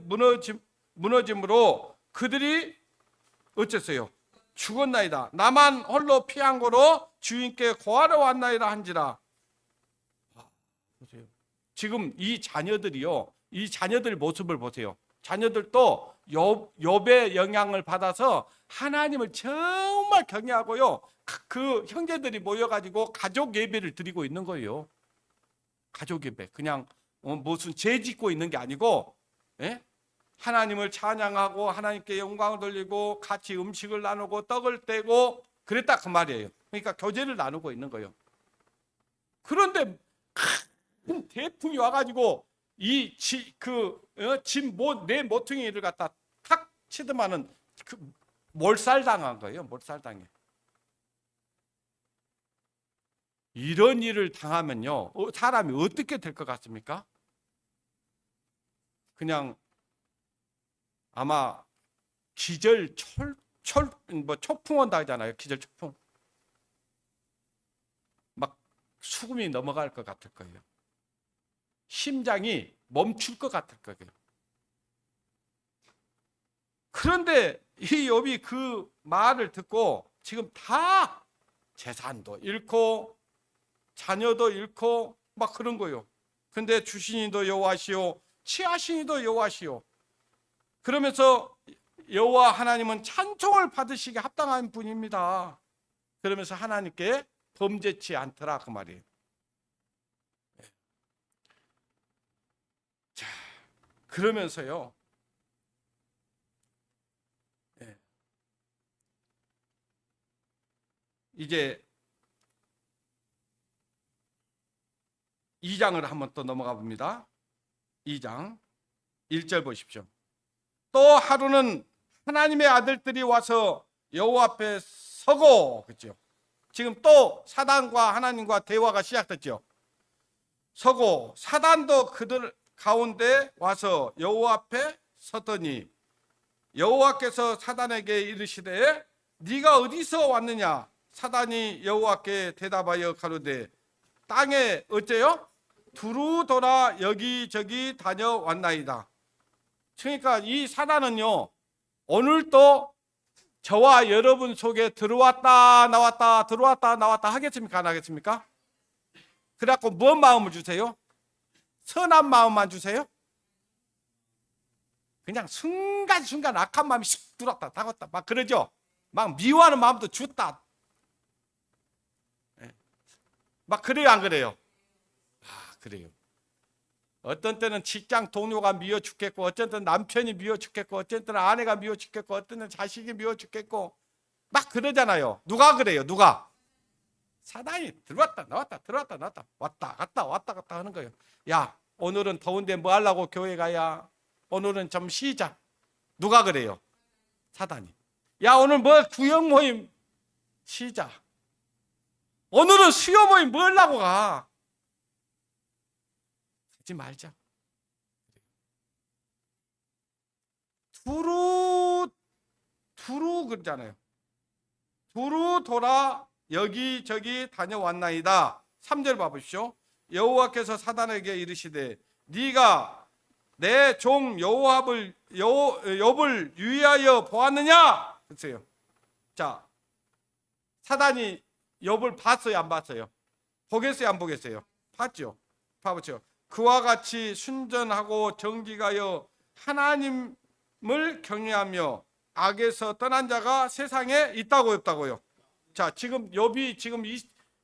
무너짐으로 그들이 어쨌어요? 죽었나이다. 나만 홀로 피한 거로 주인께 고하러 왔나이다 한지라. 보세요. 지금 이 자녀들이요, 이 자녀들 모습을 보세요. 자녀들도 욥의 영향을 받아서 하나님을 정말 경외하고요, 그 형제들이 모여가지고 가족 예배를 드리고 있는 거예요. 가족 예배. 그냥 무슨 죄 짓고 있는 게 아니고, 예? 하나님을 찬양하고 하나님께 영광을 돌리고 같이 음식을 나누고 떡을 떼고 그랬다 그 말이에요. 그러니까 교제를 나누고 있는 거예요. 그런데 큰 태풍이 와가지고 내 모퉁이를 갖다 탁 치더만은 몰살당한 거예요. 몰살당해. 이런 일을 당하면요, 사람이 어떻게 될 것 같습니까? 그냥 아마 기절 초풍 온다 하잖아요. 기절 초풍. 막 수금이 넘어갈 것 같을 거예요. 심장이 멈출 것 같을 거예요. 그런데 이 욥이 그 말을 듣고 지금 다 재산도 잃고 자녀도 잃고 막 그런 거예요. 근데 주신이도 여호와시오, 취하신이도 여호와시오. 그러면서 여호와 하나님은 찬송을 받으시기에 합당한 분입니다. 그러면서 하나님께 범죄치 않더라 그 말이에요. 자, 그러면서요, 이제 2장을 한번 또 넘어가 봅니다. 2장 1절 보십시오. 또 하루는 하나님의 아들들이 와서 여호와 앞에 서고, 그렇죠? 지금 또 사단과 하나님과 대화가 시작됐죠. 서고 사단도 그들 가운데 와서 여호와 앞에 섰더니 여호와께서 사단에게 이르시되 네가 어디서 왔느냐? 사단이 여호와께 대답하여 가로되 땅에 어째요? 두루 돌아 여기저기 다녀왔나이다. 그러니까 이 사단은요, 오늘도 저와 여러분 속에 들어왔다 나왔다 들어왔다 나왔다 하겠습니까? 안 하겠습니까? 그래갖고 뭔 마음을 주세요? 선한 마음만 주세요? 그냥 순간순간 악한 마음이 쑥 들어왔다 나갔다 막 그러죠? 막 미워하는 마음도 줬다 막 그래요 안 그래요? 아 그래요. 어떤 때는 직장 동료가 미워 죽겠고 어떤 때는 남편이 미워 죽겠고 어떤 때는 아내가 미워 죽겠고 어떤 때는 자식이 미워 죽겠고 막 그러잖아요. 누가 그래요? 누가? 사단이 들어왔다 나왔다 들어왔다 나왔다 왔다 갔다 왔다 갔다 하는 거예요. 야 오늘은 더운데 뭐 하려고 교회 가야? 오늘은 좀 쉬자. 누가 그래요? 사단이. 야 오늘 뭐 구역 모임 쉬자. 오늘은 수요 모임 뭐 하려고 가? 하지 말자. 두루 그러잖아요. 두루 돌아 여기저기 다녀왔나이다. 3절 봐보십시오. 여호와께서 사단에게 이르시되 네가 내 종 욥을 유의하여 보았느냐? 그랬어요. 자, 사단이 욥을 봤어요, 안 봤어요? 보겠어요, 안 보겠어요? 봤죠. 봐보죠. 그와 같이 순전하고 정직하여 하나님을 경외하며 악에서 떠난 자가 세상에 있다고 없다고요? 자, 지금 욥이 지금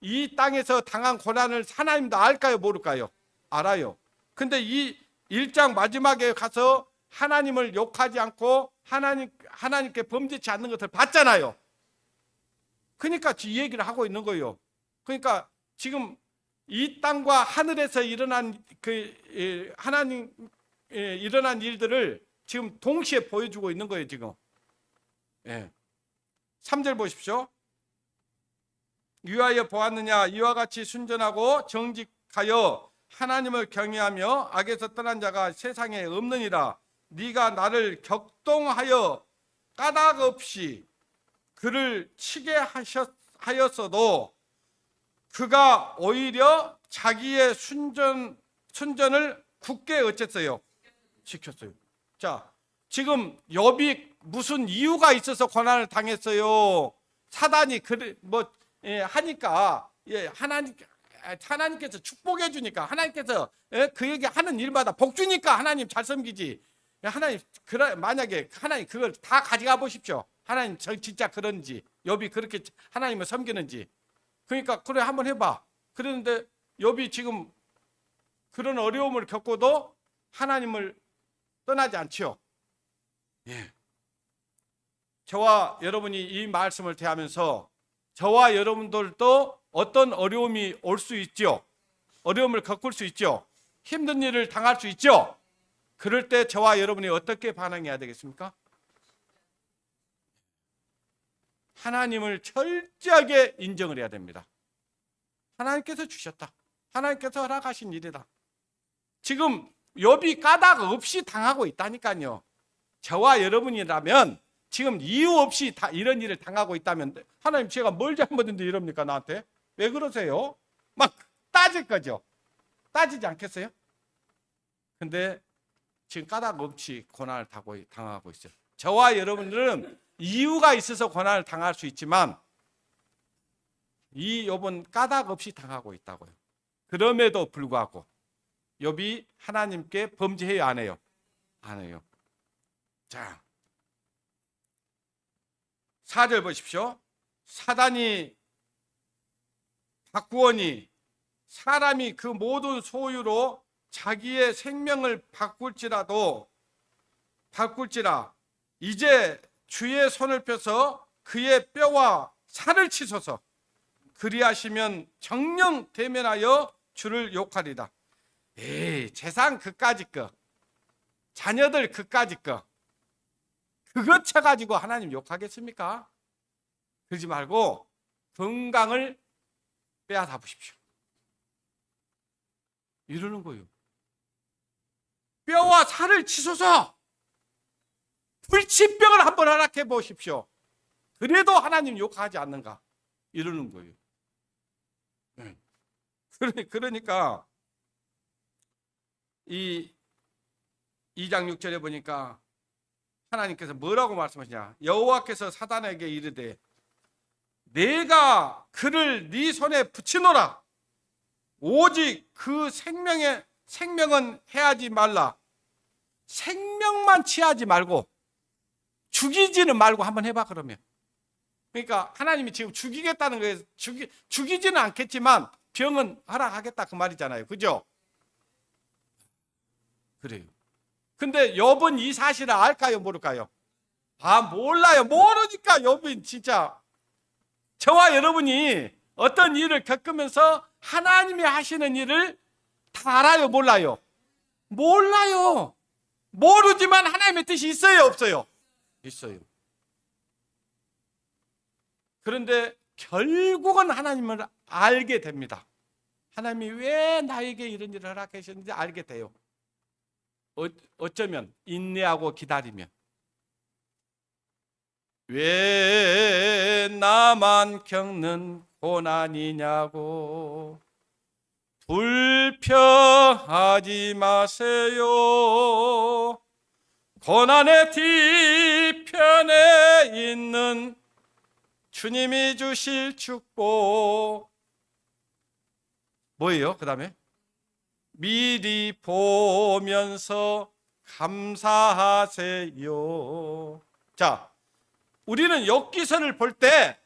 이 땅에서 당한 고난을 하나님도 알까요, 모를까요? 알아요. 근데 이 1장 마지막에 가서 하나님을 욕하지 않고 하나님께 범죄치 않는 것을 봤잖아요. 그러니까 이 얘기를 하고 있는 거예요. 그러니까 지금 이 땅과 하늘에서 일어난 하나님 일어난 일들을 지금 동시에 보여주고 있는 거예요, 지금. 예. 3절 보십시오. 유하여 보았느냐? 이와 같이 순전하고 정직하여 하나님을 경외하며 악에서 떠난 자가 세상에 없느니라. 네가 나를 격동하여 까닭 없이 그를 치게 하였어도 그가 오히려 자기의 순전을 굳게 어쨌어요? 지켰어요. 자, 지금 욥이 무슨 이유가 있어서 고난을 당했어요? 사단이 하니까 하나님께서 축복해 주니까 하나님께서 그에게 하는 일마다 복 주니까 하나님 잘 섬기지. 하나님 만약에 하나님 그걸 다 가져가 보십시오. 하나님 진짜 그런지 욥이 그렇게 하나님을 섬기는지. 그러니까 그래 한번 해봐. 그런데 욥이 지금 그런 어려움을 겪고도 하나님을 떠나지 않지요. 예. 저와 여러분이 이 말씀을 대하면서 저와 여러분들도 어떤 어려움이 올 수 있죠. 어려움을 겪을 수 있죠. 힘든 일을 당할 수 있죠. 그럴 때 저와 여러분이 어떻게 반응해야 되겠습니까? 하나님을 철저하게 인정을 해야 됩니다. 하나님께서 주셨다. 하나님께서 허락하신 일이다. 지금 욥이 까닭 없이 당하고 있다니까요. 저와 여러분이라면 지금 이유 없이 다 이런 일을 당하고 있다면 하나님 제가 뭘 잘못했는데 이럽니까 나한테? 왜 그러세요? 막 따질 거죠. 따지지 않겠어요? 근데 지금 까닭 없이 고난을 당하고 있어요. 저와 여러분들은 이유가 있어서 고난을 당할 수 있지만 이 욥은 까닭 없이 당하고 있다고요. 그럼에도 불구하고 욥이 하나님께 범죄해요, 안 해요? 안 해요. 자, 4절 보십시오. 사단이 바꾸오니 사람이 그 모든 소유로 자기의 생명을 바꿀지라 이제 주의 손을 펴서 그의 뼈와 살을 치소서. 그리하시면 정령 대면하여 주를 욕하리다. 에이, 재산 그까짓 거, 자녀들 그까짓 거, 그거 쳐가지고 하나님 욕하겠습니까? 그러지 말고 건강을 빼앗아 보십시오. 이러는 거예요. 뼈와 살을 치소서. 불치병을 한번 허락해 보십시오. 그래도 하나님 욕하지 않는가? 이러는 거예요. 그러니까 이 2장 6절에 보니까 하나님께서 뭐라고 말씀하시냐? 여호와께서 사단에게 이르되 내가 그를 네 손에 붙이노라. 오직 그 생명은 해하지 말라. 생명만 취하지 말고 죽이지는 말고 한번 해봐. 그러면 그러니까 하나님이 지금 죽이겠다는 거예요. 죽이지는 않겠지만 병은 허락하겠다 그 말이잖아요. 그죠? 그래요. 근데 욥은 이 사실을 알까요? 모를까요? 몰라요. 모르니까 욥은 진짜 저와 여러분이 어떤 일을 겪으면서 하나님이 하시는 일을 다 알아요? 몰라요? 몰라요. 모르지만 하나님의 뜻이 있어요? 없어요? 있어요. 그런데 결국은 하나님을 알게 됩니다. 하나님이 왜 나에게 이런 일을 허락하셨는지 알게 돼요. 어쩌면 인내하고 기다리면. 왜 나만 겪는 고난이냐고 불평하지 마세요. 고난의 뒤편에 있는 주님이 주실 축복 뭐예요? 그 다음에 미리 보면서 감사하세요. 자, 우리는 욥기서를 볼 때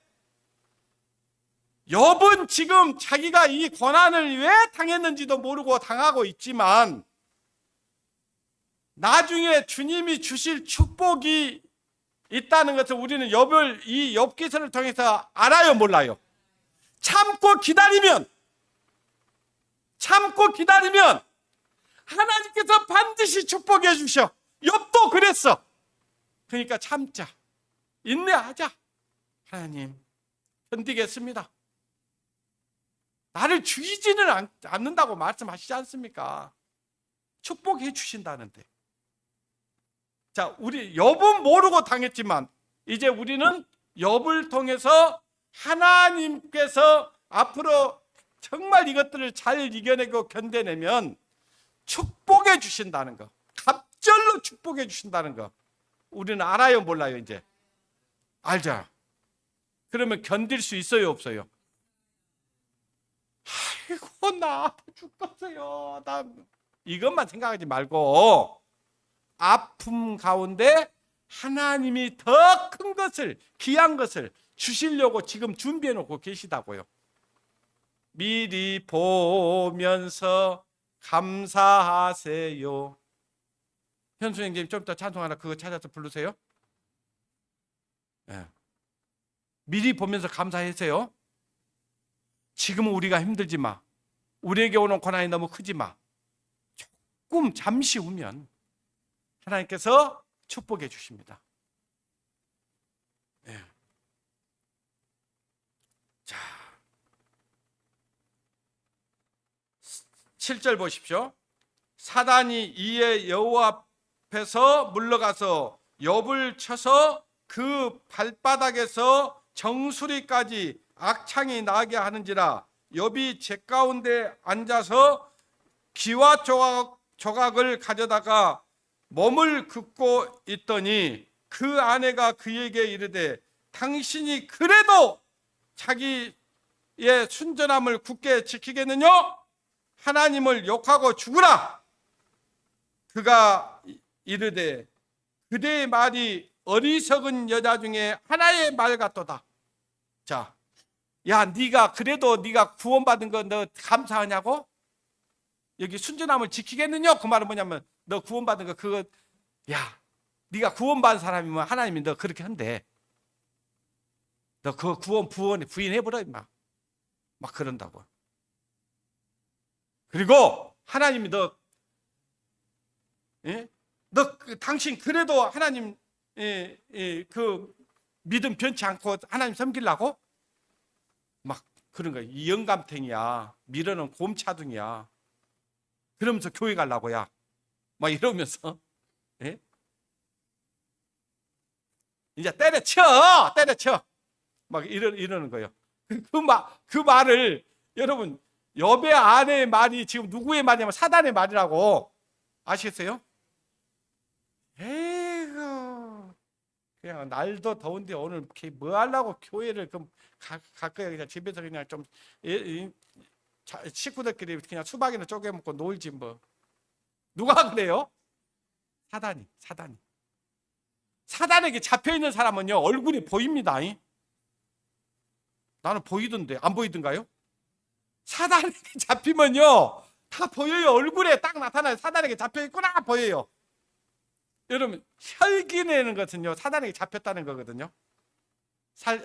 욥은 지금 자기가 이 고난을 왜 당했는지도 모르고 당하고 있지만 나중에 주님이 주실 축복이 있다는 것을 우리는 이 욥기서를 통해서 알아요? 몰라요? 참고 기다리면 하나님께서 반드시 축복해 주셔. 욥도 그랬어. 그러니까 참자, 인내하자. 하나님 견디겠습니다. 나를 죽이지는 않는다고 말씀하시지 않습니까? 축복해 주신다는데. 자, 우리 욥은 모르고 당했지만 이제 우리는 욥을 통해서 하나님께서 앞으로 정말 이것들을 잘 이겨내고 견뎌내면 축복해 주신다는 거, 갑절로 축복해 주신다는 거 우리는 알아요? 몰라요? 이제 알자. 그러면 견딜 수 있어요? 없어요? 아이고 나 아파 죽겠어요. 나 이것만 생각하지 말고 아픔 가운데 하나님이 더 큰 것을, 귀한 것을 주시려고 지금 준비해 놓고 계시다고요. 미리 보면서 감사하세요. 현수 형님 좀 이따 찬송 하나 그거 찾아서 부르세요. 네. 미리 보면서 감사하세요. 지금은 우리가 힘들지만 우리에게 오는 고난이 너무 크지만 조금 잠시 후면 하나님께서 축복해 주십니다. 네. 자, 7절 보십시오. 사단이 이에 여호와 앞에서 물러가서 욥을 쳐서 그 발바닥에서 정수리까지 악창이 나게 하는지라 욥이 제 가운데 앉아서 기와 조각을 가져다가 몸을 긋고 있더니 그 아내가 그에게 이르되 당신이 그래도 자기의 순전함을 굳게 지키겠느냐? 하나님을 욕하고 죽으라. 그가 이르되 그대의 말이 어리석은 여자 중에 하나의 말 같도다. 자, 야, 네가 그래도 네가 구원받은 거 너 감사하냐고? 여기 순전함을 지키겠느냐? 그 말은 뭐냐면 너 구원받은 거 그거, 야, 네가 구원받은 사람이면 하나님이 너 그렇게 한대. 너 그 부인해버려 임마. 막 그런다고. 그리고 하나님이 당신 그래도 하나님 그 믿음 변치 않고 하나님 섬기려고 막 그런 거야. 이 영감탱이야. 밀어놓은 곰차둥이야. 그러면서 교회 가려고야. 막 이러면서 이제 때려쳐 막 이러는 거예요. 그 말을 여러분 욥의 아내의 말이 지금 누구의 말이냐면 사단의 말이라고 아시겠어요? 에이구 그냥 날도 더운데 오늘 뭐 하려고 교회를 그럼 갈 거야. 그냥 집에서 그냥 좀 식구들끼리 그냥 수박이나 쪼개 먹고 놀지 뭐. 누가 그래요? 사단에게 잡혀 있는 사람은요 얼굴이 보입니다. 나는 보이던데 안 보이던가요? 사단에게 잡히면요 다 보여요. 얼굴에 딱 나타나요. 사단에게 잡혀 있구나 보여요. 여러분 혈기 내는 것은요 사단에게 잡혔다는 거거든요.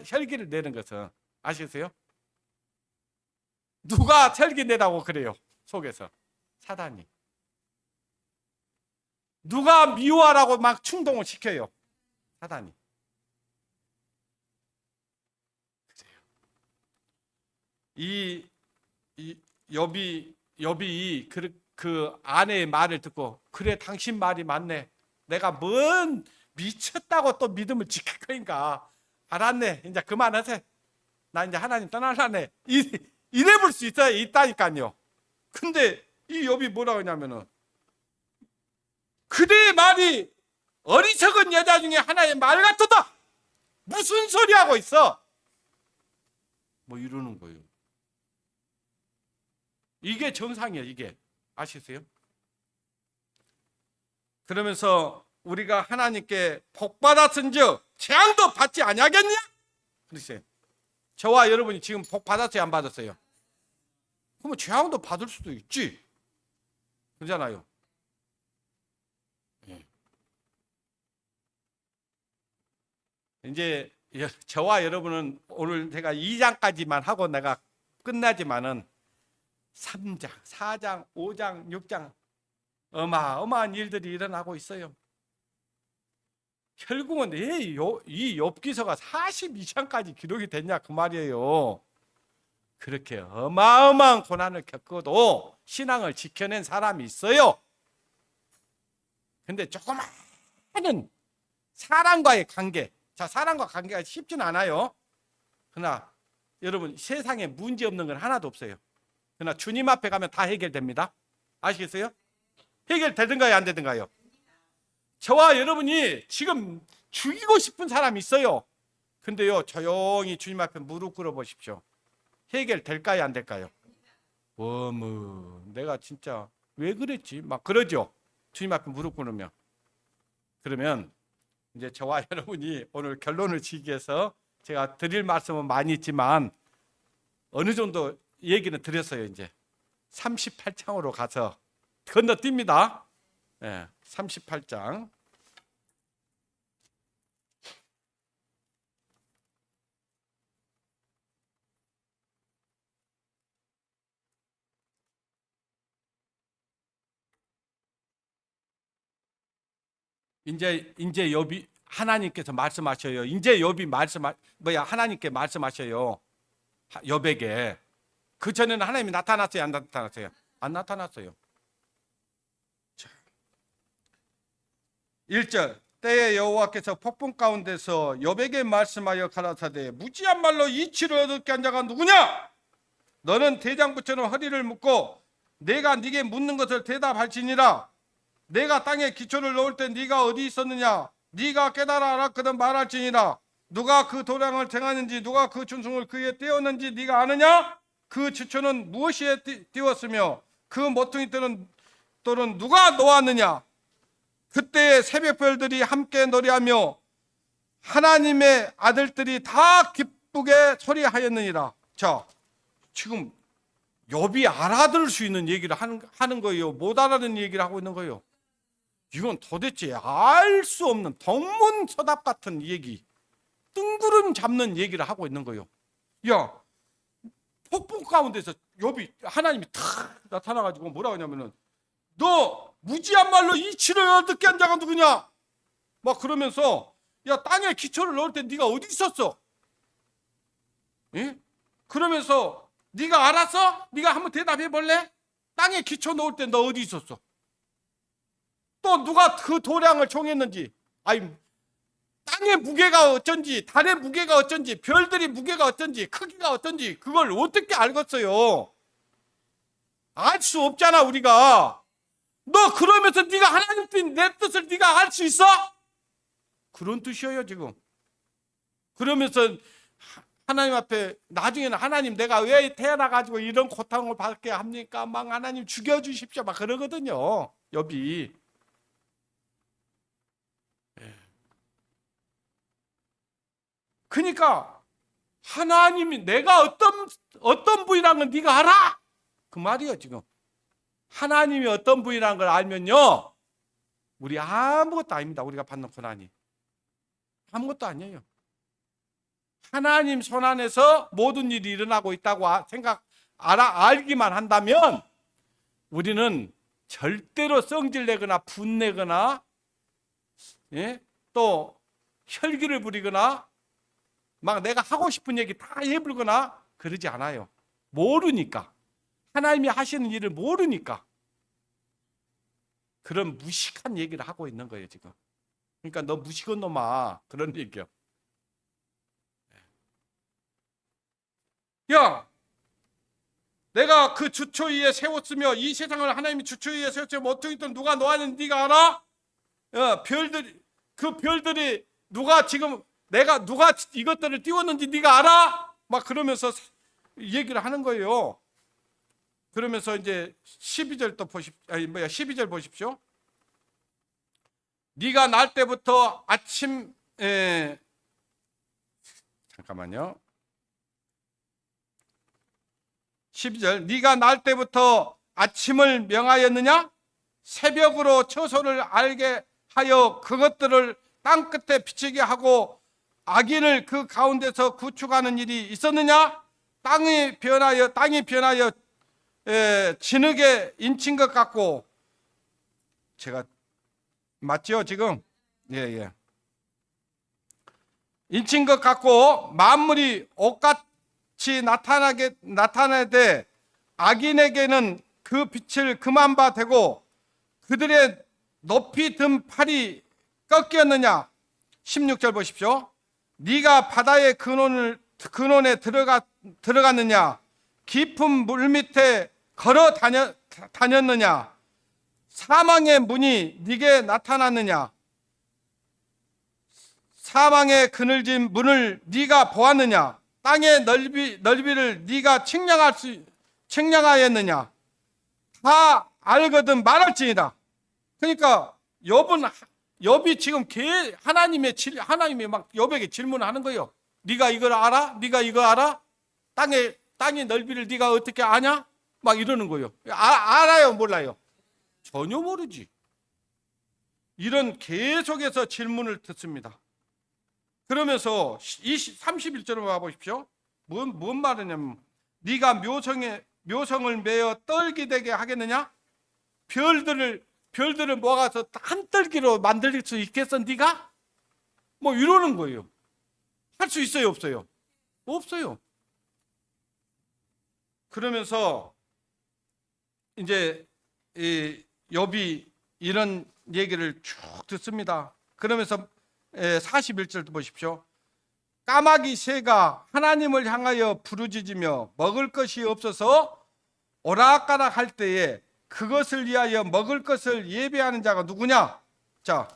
혈기를 내는 것은 아시겠어요? 누가 혈기 내라고 그래요? 속에서 사단이. 누가 미워하라고 막 충동을 시켜요? 사단이. 그래요. 이 욥이 그 아내의 말을 듣고 그래 당신 말이 맞네. 내가 뭔 미쳤다고 또 믿음을 지킬 거인가. 알았네. 이제 그만하세요. 나 이제 하나님 떠날라네. 이래 볼 수 있다니까요. 근데 이 욥이 뭐라고 하냐면은 그대의 말이 어리석은 여자 중에 하나의 말 같도다. 무슨 소리 하고 있어? 뭐 이러는 거예요. 이게 정상이에요. 이게 아시세요? 그러면서 우리가 하나님께 복 받았은즉 재앙도 받지 아니하겠냐? 그러세요. 저와 여러분이 지금 복 받았어요, 안 받았어요? 그러면 재앙도 받을 수도 있지. 그러잖아요. 이제 저와 여러분은 오늘 제가 2장까지만 하고 내가 끝나지만은 3장, 4장, 5장, 6장 어마어마한 일들이 일어나고 있어요. 결국은 이 욥기서가 42장까지 기록이 됐냐 그 말이에요. 그렇게 어마어마한 고난을 겪어도 신앙을 지켜낸 사람이 있어요. 근데 조그마한 사람과의 관계, 자 사람과 관계가 쉽지는 않아요. 그러나 여러분 세상에 문제 없는 건 하나도 없어요. 그러나 주님 앞에 가면 다 해결됩니다. 아시겠어요? 해결되든가요 안 되든가요? 저와 여러분이 지금 죽이고 싶은 사람이 있어요. 근데요 조용히 주님 앞에 무릎 꿇어 보십시오. 해결될까요 안 될까요? 어머 내가 진짜 왜 그랬지? 막 그러죠. 주님 앞에 무릎 꿇으면. 그러면 이제 저와 여러분이 오늘 결론을 지기 위해서 제가 드릴 말씀은 많이 있지만 어느 정도 얘기는 드렸어요. 이제 38장으로 가서 건너뜁니다. 네, 38장. 이제 욥이 하나님께서 말씀하셔요. 이제 욥이 하나님께 말씀하셔요. 욥에게. 그 전에는 하나님이 나타났어요, 안 나타났어요? 안 나타났어요. 자, 1절 때에 여호와께서 폭풍 가운데서 욥에게 말씀하여 가라사대 무지한 말로 이치를 얻게 한 자가 누구냐? 너는 대장부처럼 허리를 묶고 내가 네게 묻는 것을 대답할지니라. 내가 땅에 기초를 놓을 때 네가 어디 있었느냐? 네가 깨달아 알았거든 말할지니라. 누가 그 도량을 정하는지 누가 그 준승을 그에 떼었는지 네가 아느냐? 그 지초는 무엇이에 띄웠으며 그 모퉁이 돌은 누가 놓았느냐? 그때 새벽별들이 함께 노래하며 하나님의 아들들이 다 기쁘게 소리하였느니라. 자, 지금 욥이 알아들을 수 있는 얘기를 하는 거예요. 못 알아듣는 얘기를 하고 있는 거예요. 이건 도대체 알 수 없는 동문서답 같은 얘기, 뜬구름 잡는 얘기를 하고 있는 거예요. 야, 폭풍 가운데서 욥이 하나님이 탁 나타나가지고 뭐라고 하냐면은 너 무지한 말로 이치를 얻게 한 자가 누구냐? 막 그러면서 야 땅에 기초를 넣을 때 네가 어디 있었어? 예? 그러면서 네가 알았어? 네가 한번 대답해 볼래? 땅에 기초 넣을 때 너 어디 있었어? 또 누가 그 도량을 정했는지, 아니 땅의 무게가 어쩐지, 달의 무게가 어쩐지, 별들의 무게가 어쩐지, 크기가 어쩐지 그걸 어떻게 알겠어요? 알 수 없잖아 우리가. 너 그러면서 네가 하나님 내 뜻을 네가 알 수 있어? 그런 뜻이에요 지금. 그러면서 하나님 앞에 나중에는 하나님 내가 왜 태어나가지고 이런 고통을 받게 합니까? 막 하나님 죽여주십시오 막 그러거든요 욥이. 그러니까 하나님이 내가 어떤 분이라는 걸 네가 알아? 그 말이에요 지금. 하나님이 어떤 분이라는 걸 알면요 우리 아무것도 아닙니다. 우리가 받는 고난이 아무것도 아니에요. 하나님 손 안에서 모든 일이 일어나고 있다고 알기만 한다면 우리는 절대로 성질내거나 분내거나 또 혈기를 부리거나 막 내가 하고 싶은 얘기 다 해불거나 그러지 않아요. 모르니까. 하나님이 하시는 일을 모르니까 그런 무식한 얘기를 하고 있는 거예요 지금. 그러니까 너 무식한 놈아 그런 얘기요. 야, 내가 그 주초 위에 세웠으며 이 세상을 하나님이 주초 위에 세웠으면 어떻게 있든 누가 놓았는지 네가 알아? 그 별들이 누가 이것들을 띄웠는지 네가 알아? 막 그러면서 얘기를 하는 거예요. 그러면서 이제 12절 또 12절 보십시오. 네가 날 때부터 잠깐만요. 12절 네가 날 때부터 아침을 명하였느냐? 새벽으로 처소를 알게 하여 그것들을 땅 끝에 비치게 하고 악인을 그 가운데서 구축하는 일이 있었느냐? 땅이 변하여 진흙에 인친 것 같고 제가 맞죠 지금? 예. 인친 것 같고 만물이 옷같이 나타나되 악인에게는 그 빛을 금한 바 되고 그들의 높이 든 팔이 꺾였느냐? 16절 보십시오. 네가 바다의 근원에 들어갔느냐? 깊은 물 밑에 걸어 다녔느냐? 사망의 문이 네게 나타났느냐? 사망의 그늘진 문을 네가 보았느냐? 땅의 넓이를 네가 측량하였느냐? 다 알거든 말할지니라. 그러니까 욥이 지금 하나님이 막 욥에게 질문하는 거예요. 네가 이걸 알아? 네가 이거 알아? 땅의 넓이를 네가 어떻게 아냐? 막 이러는 거예요. 알아요, 몰라요? 전혀 모르지. 이런 계속해서 질문을 듣습니다. 그러면서 31절을 봐보십시오. 뭔 말이냐면 네가 묘성을 매어 떨기되게 하겠느냐? 별들을 모아서 한 떨기로 만들 수 있겠어 네가? 뭐 이러는 거예요. 할 수 있어요 없어요? 없어요. 그러면서 이제 욥이 이런 얘기를 쭉 듣습니다. 그러면서 41절도 보십시오. 까마귀 새가 하나님을 향하여 부르짖으며 먹을 것이 없어서 오락가락 할 때에 그것을 위하여 먹을 것을 예배하는 자가 누구냐? 자,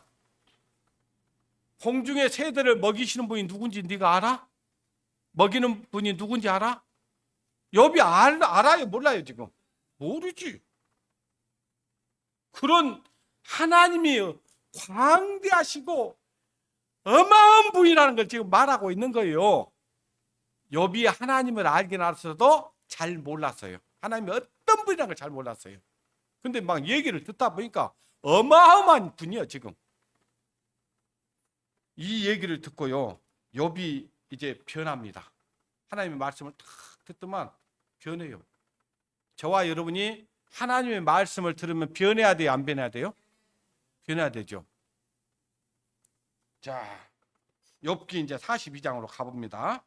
공중의 새들을 먹이시는 분이 누군지 네가 알아? 먹이는 분이 누군지 알아? 욥이 알아요? 몰라요 지금? 모르지. 그런 하나님이 광대하시고 어마어마한 분이라는 걸 지금 말하고 있는 거예요. 욥이 하나님을 알긴 알았어도 잘 몰랐어요. 하나님이 어떤 분이라는 걸 잘 몰랐어요. 근데 막 얘기를 듣다 보니까 어마어마한 분이에요 지금. 이 얘기를 듣고요 욥이 이제 변합니다. 하나님의 말씀을 탁 듣더만 변해요. 저와 여러분이 하나님의 말씀을 들으면 변해야 돼요, 안 변해야 돼요? 변해야 되죠. 자, 욥기 이제 42장으로 가봅니다.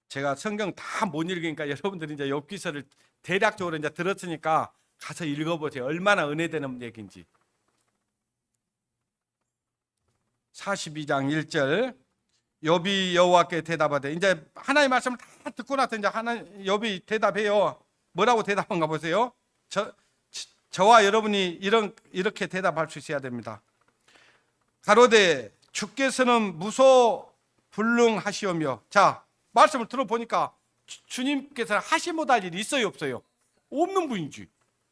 제가 성경 다 못 읽으니까 여러분들이 이제 욥기서를 대략적으로 이제 들었으니까 가서 읽어보세요. 얼마나 은혜되는 얘기인지. 42장 1절. 욥이 여호와께 대답하되, 이제 하나님의 말씀을 다 듣고 나서 이제 욥이 대답해요. 뭐라고 대답한가 보세요. 저와 여러분이 이렇게 대답할 수 있어야 됩니다. 가로되 주께서는 무소불능하시오며. 자, 말씀을 들어보니까 주님께서는 하시 못할 일이 있어요, 없어요? 없는 분이지.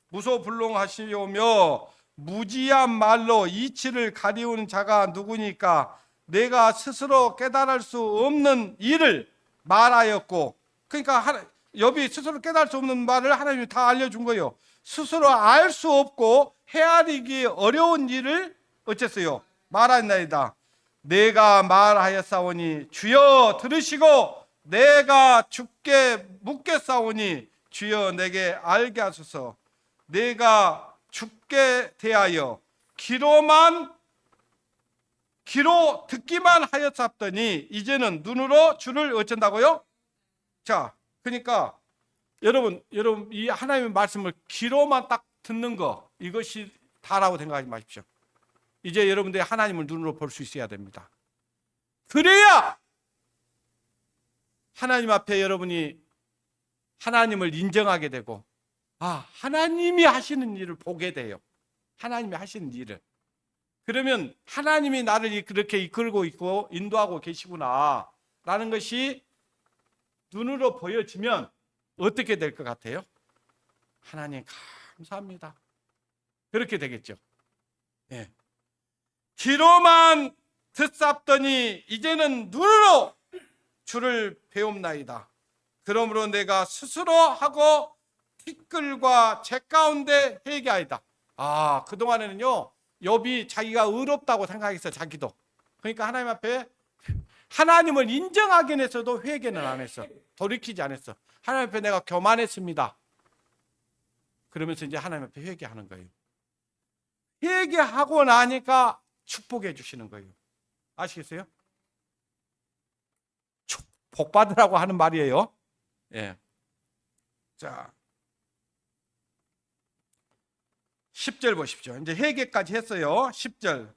무소불능하시오며 무지한 말로 이치를 가리우는 자가 누구니까 내가 스스로 깨달을 수 없는 일을 말하였고. 그러니까 욥이 스스로 깨달을 수 없는 말을 하나님이 다 알려준 거예요. 스스로 알 수 없고 헤아리기 어려운 일을 어쨌어요? 말하였나이다. 내가 말하였사오니 주여 들으시고 내가 주께 묻겠사오니 주여 내게 알게 하소서. 내가 주께 대하여 귀로 듣기만 하였사더니 이제는 눈으로 주를 어쩐다고요? 자, 그러니까 여러분 이 하나님의 말씀을 귀로만 딱 듣는 거, 이것이 다라고 생각하지 마십시오. 이제 여러분들이 하나님을 눈으로 볼 수 있어야 됩니다. 그래야 하나님 앞에 여러분이 하나님을 인정하게 되고, 하나님이 하시는 일을 보게 돼요. 하나님이 하시는 일을. 그러면 하나님이 나를 그렇게 이끌고 있고 인도하고 계시구나 라는 것이 눈으로 보여지면 어떻게 될 것 같아요? 하나님 감사합니다. 그렇게 되겠죠. 예. 귀로만 듣삽더니 이제는 눈으로 주를 배움나이다. 그러므로 내가 스스로 하고 티끌과 재 가운데 회개하이다. 그동안에는요, 욥이 자기가 의롭다고 생각했어요. 자기도. 그러니까 하나님 앞에 하나님을 인정하긴 했어도 회개는 안 했어. 돌이키지 않았어. 하나님 앞에 내가 교만했습니다. 그러면서 이제 하나님 앞에 회개하는 거예요. 회개하고 나니까 축복해 주시는 거예요. 아시겠어요? 복 받으라고 하는 말이에요. 예. 자, 10절 보십시오. 이제 회개까지 했어요. 10절.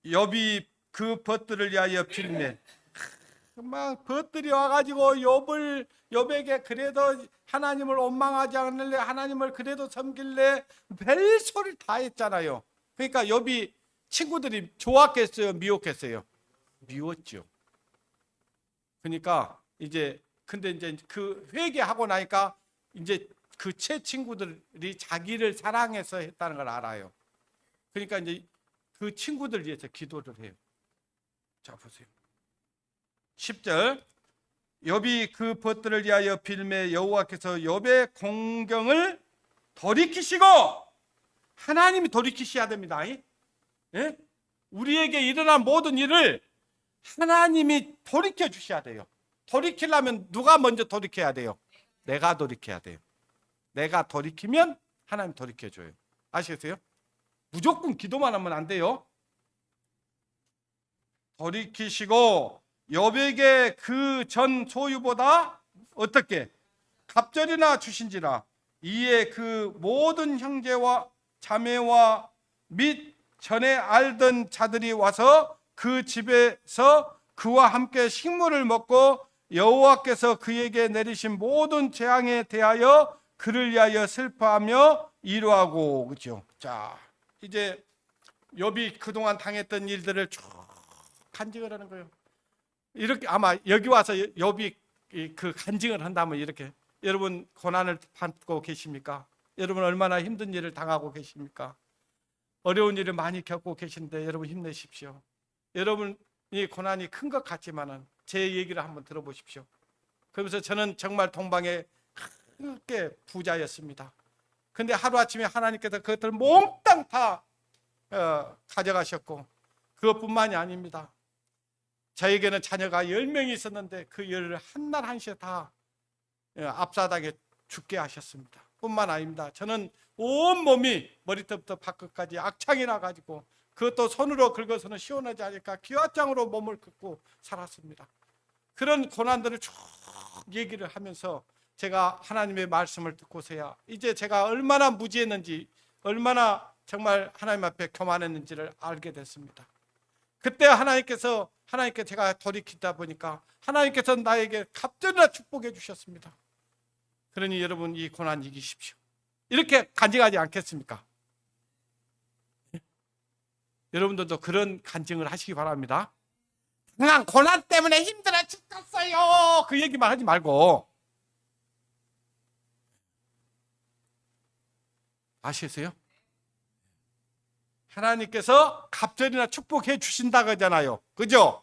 욥이 그 벗들을 위하여 빌매. 막 벗들이 와가지고 욥에게 그래도 하나님을 원망하지 않을래, 하나님을 그래도 섬길래, 별소리를 다 했잖아요. 그러니까 욥이 친구들이 좋았겠어요, 미웠겠어요? 미웠죠. 그러니까 근데 이제 그 회개하고 나니까 이제 그 제 친구들이 자기를 사랑해서 했다는 걸 알아요. 그러니까 이제 그 친구들 위해서 기도를 해요. 자, 보세요. 10절. 욥이 그 벗들을 위하여 빌매 여호와께서 욥의 공경을 돌이키시고, 하나님이 돌이키셔야 됩니다. 예? 우리에게 일어난 모든 일을 하나님이 돌이켜 주셔야 돼요. 돌이키려면 누가 먼저 돌이켜야 돼요? 내가 돌이켜야 돼요. 내가 돌이키면 하나님 돌이켜 줘요. 아시겠어요? 무조건 기도만 하면 안 돼요. 돌이키시고 욥에게 그 전 소유보다 어떻게 갑절이나 주신지라. 이에 그 모든 형제와 자매와 및 전에 알던 자들이 와서 그 집에서 그와 함께 식물을 먹고 여호와께서 그에게 내리신 모든 재앙에 대하여 그를 위하여 슬퍼하며 이루하고. 그렇죠? 자, 이제 욥이 그동안 당했던 일들을 쭉 간증을 하는 거예요. 이렇게 아마 여기 와서 욥이 그 간증을 한다면 이렇게, 여러분 고난을 받고 계십니까? 여러분 얼마나 힘든 일을 당하고 계십니까? 어려운 일을 많이 겪고 계신데 여러분 힘내십시오. 여러분이 고난이 큰 것 같지만은 제 얘기를 한번 들어보십시오. 그러면서 저는 정말 동방에 크게 부자였습니다. 근데 하루아침에 하나님께서 그것들을 몽땅 다 가져가셨고, 그것뿐만이 아닙니다. 저에게는 자녀가 10명이 있었는데 그 10을 한날 한시에 다 앞사닥에 죽게 하셨습니다. 뿐만 아닙니다. 저는 온몸이 머리부터 발끝까지 악창이 나가지고 그것도 손으로 긁어서는 시원하지 않으니까 기와장으로 몸을 긁고 살았습니다. 그런 고난들을 쭉 얘기를 하면서 제가 하나님의 말씀을 듣고서야 이제 제가 얼마나 무지했는지, 얼마나 정말 하나님 앞에 교만했는지를 알게 됐습니다. 그때 하나님께 제가 돌이키다 보니까 하나님께서 나에게 갑절이나 축복해 주셨습니다. 그러니 여러분 이 고난 이기십시오. 이렇게 간증하지 않겠습니까? 여러분들도 그런 간증을 하시기 바랍니다. 그냥 고난 때문에 힘들어 죽겠어요, 그 얘기만 하지 말고. 아시겠어요? 하나님께서 갑절이나 축복해 주신다고 하잖아요. 그죠?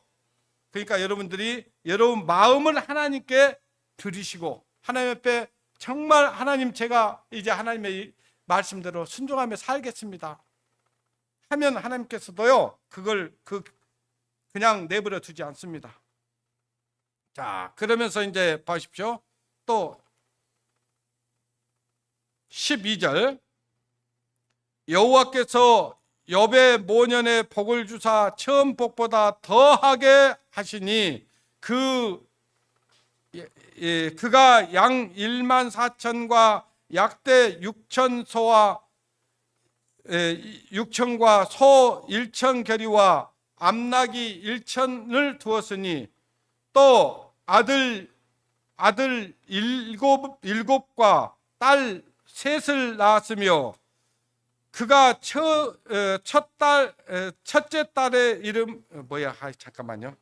그러니까 여러분들이 여러분 마음을 하나님께 드리시고, 하나님 앞에 정말 하나님, 제가 이제 하나님의 말씀대로 순종하며 살겠습니다 하면 하나님께서도요 그걸 그냥 내버려 두지 않습니다. 자, 그러면서 이제 보십시오. 또 12절, 여호와께서 욥의 모년에 복을 주사 처음 복보다 더하게 하시니 그가 양 1만 4천과 약대 6천 소와 6천과 소 1천 결의와 암나귀 1천을 두었으니 또 아들 일곱과 딸 셋을 낳았으며 그가 첫째 딸의 이름 잠깐만요.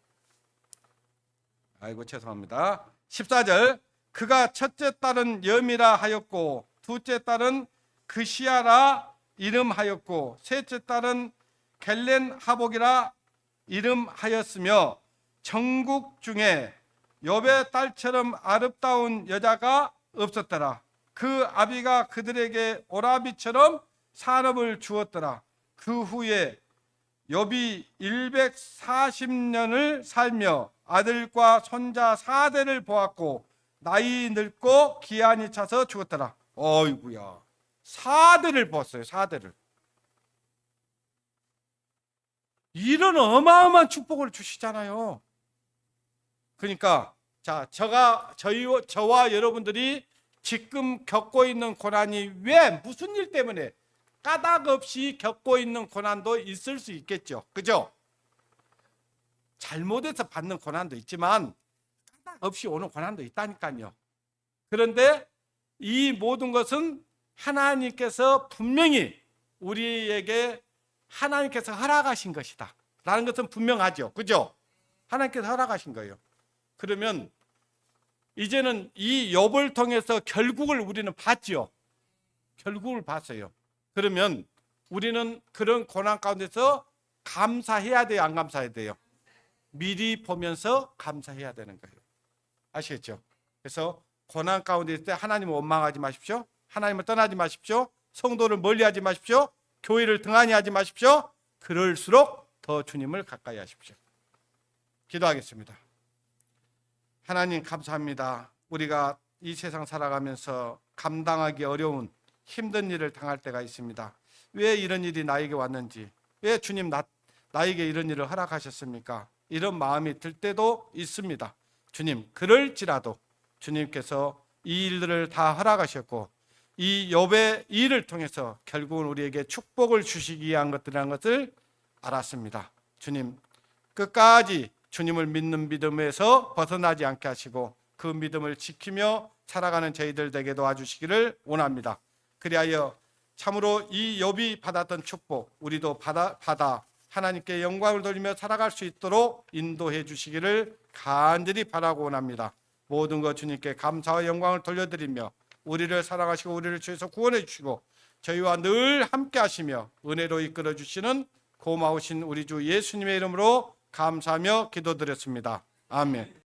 아이고 죄송합니다. 14절, 그가 첫째 딸은 염이라 하였고 둘째 딸은 그시아라 이름하였고 셋째 딸은 겔렌 하복이라 이름하였으며 전국 중에 욥의 딸처럼 아름다운 여자가 없었더라. 그 아비가 그들에게 오라비처럼 산업을 주었더라. 그 후에 욥이 140년을 살며 아들과 손자 4대를 보았고 나이 늙고 기한이 차서 죽었더라. 어이구야, 4대를 보았어요. 4대를. 이런 어마어마한 축복을 주시잖아요. 그러니까 저와 여러분들이 지금 겪고 있는 고난이 왜, 무슨 일 때문에, 까닭 없이 겪고 있는 고난도 있을 수 있겠죠. 그죠? 잘못해서 받는 고난도 있지만 까닭 없이 오는 고난도 있다니까요. 그런데 이 모든 것은 하나님께서 분명히 우리에게 하나님께서 허락하신 것이다 라는 것은 분명하죠. 그죠? 하나님께서 허락하신 거예요. 그러면 이제는 이 욥을 통해서 결국을 우리는 봤죠. 결국을 봤어요. 그러면 우리는 그런 고난 가운데서 감사해야 돼요, 안 감사해야 돼요? 미리 보면서 감사해야 되는 거예요. 아시겠죠? 그래서 고난 가운데 있을 때 하나님을 원망하지 마십시오. 하나님을 떠나지 마십시오. 성도를 멀리하지 마십시오. 교회를 등한히 하지 마십시오. 그럴수록 더 주님을 가까이 하십시오. 기도하겠습니다. 하나님 감사합니다. 우리가 이 세상 살아가면서 감당하기 어려운 힘든 일을 당할 때가 있습니다. 왜 이런 일이 나에게 왔는지, 왜 주님 나에게 이런 일을 허락하셨습니까? 이런 마음이 들 때도 있습니다. 주님, 그럴지라도 주님께서 이 일들을 다 허락하셨고 이 욥의 일을 통해서 결국은 우리에게 축복을 주시기 위한 것들이라는 것을 알았습니다. 주님, 끝까지 주님을 믿는 믿음에서 벗어나지 않게 하시고 그 믿음을 지키며 살아가는 저희들 되게 도와주시기를 원합니다. 그리하여 참으로 이 욥이 받았던 축복 우리도 받아 하나님께 영광을 돌리며 살아갈 수 있도록 인도해 주시기를 간절히 바라고 원합니다. 모든 것 주님께 감사와 영광을 돌려드리며 우리를 사랑하시고 우리를 주에서 구원해 주시고 저희와 늘 함께 하시며 은혜로 이끌어 주시는 고마우신 우리 주 예수님의 이름으로 감사하며 기도드렸습니다. 아멘.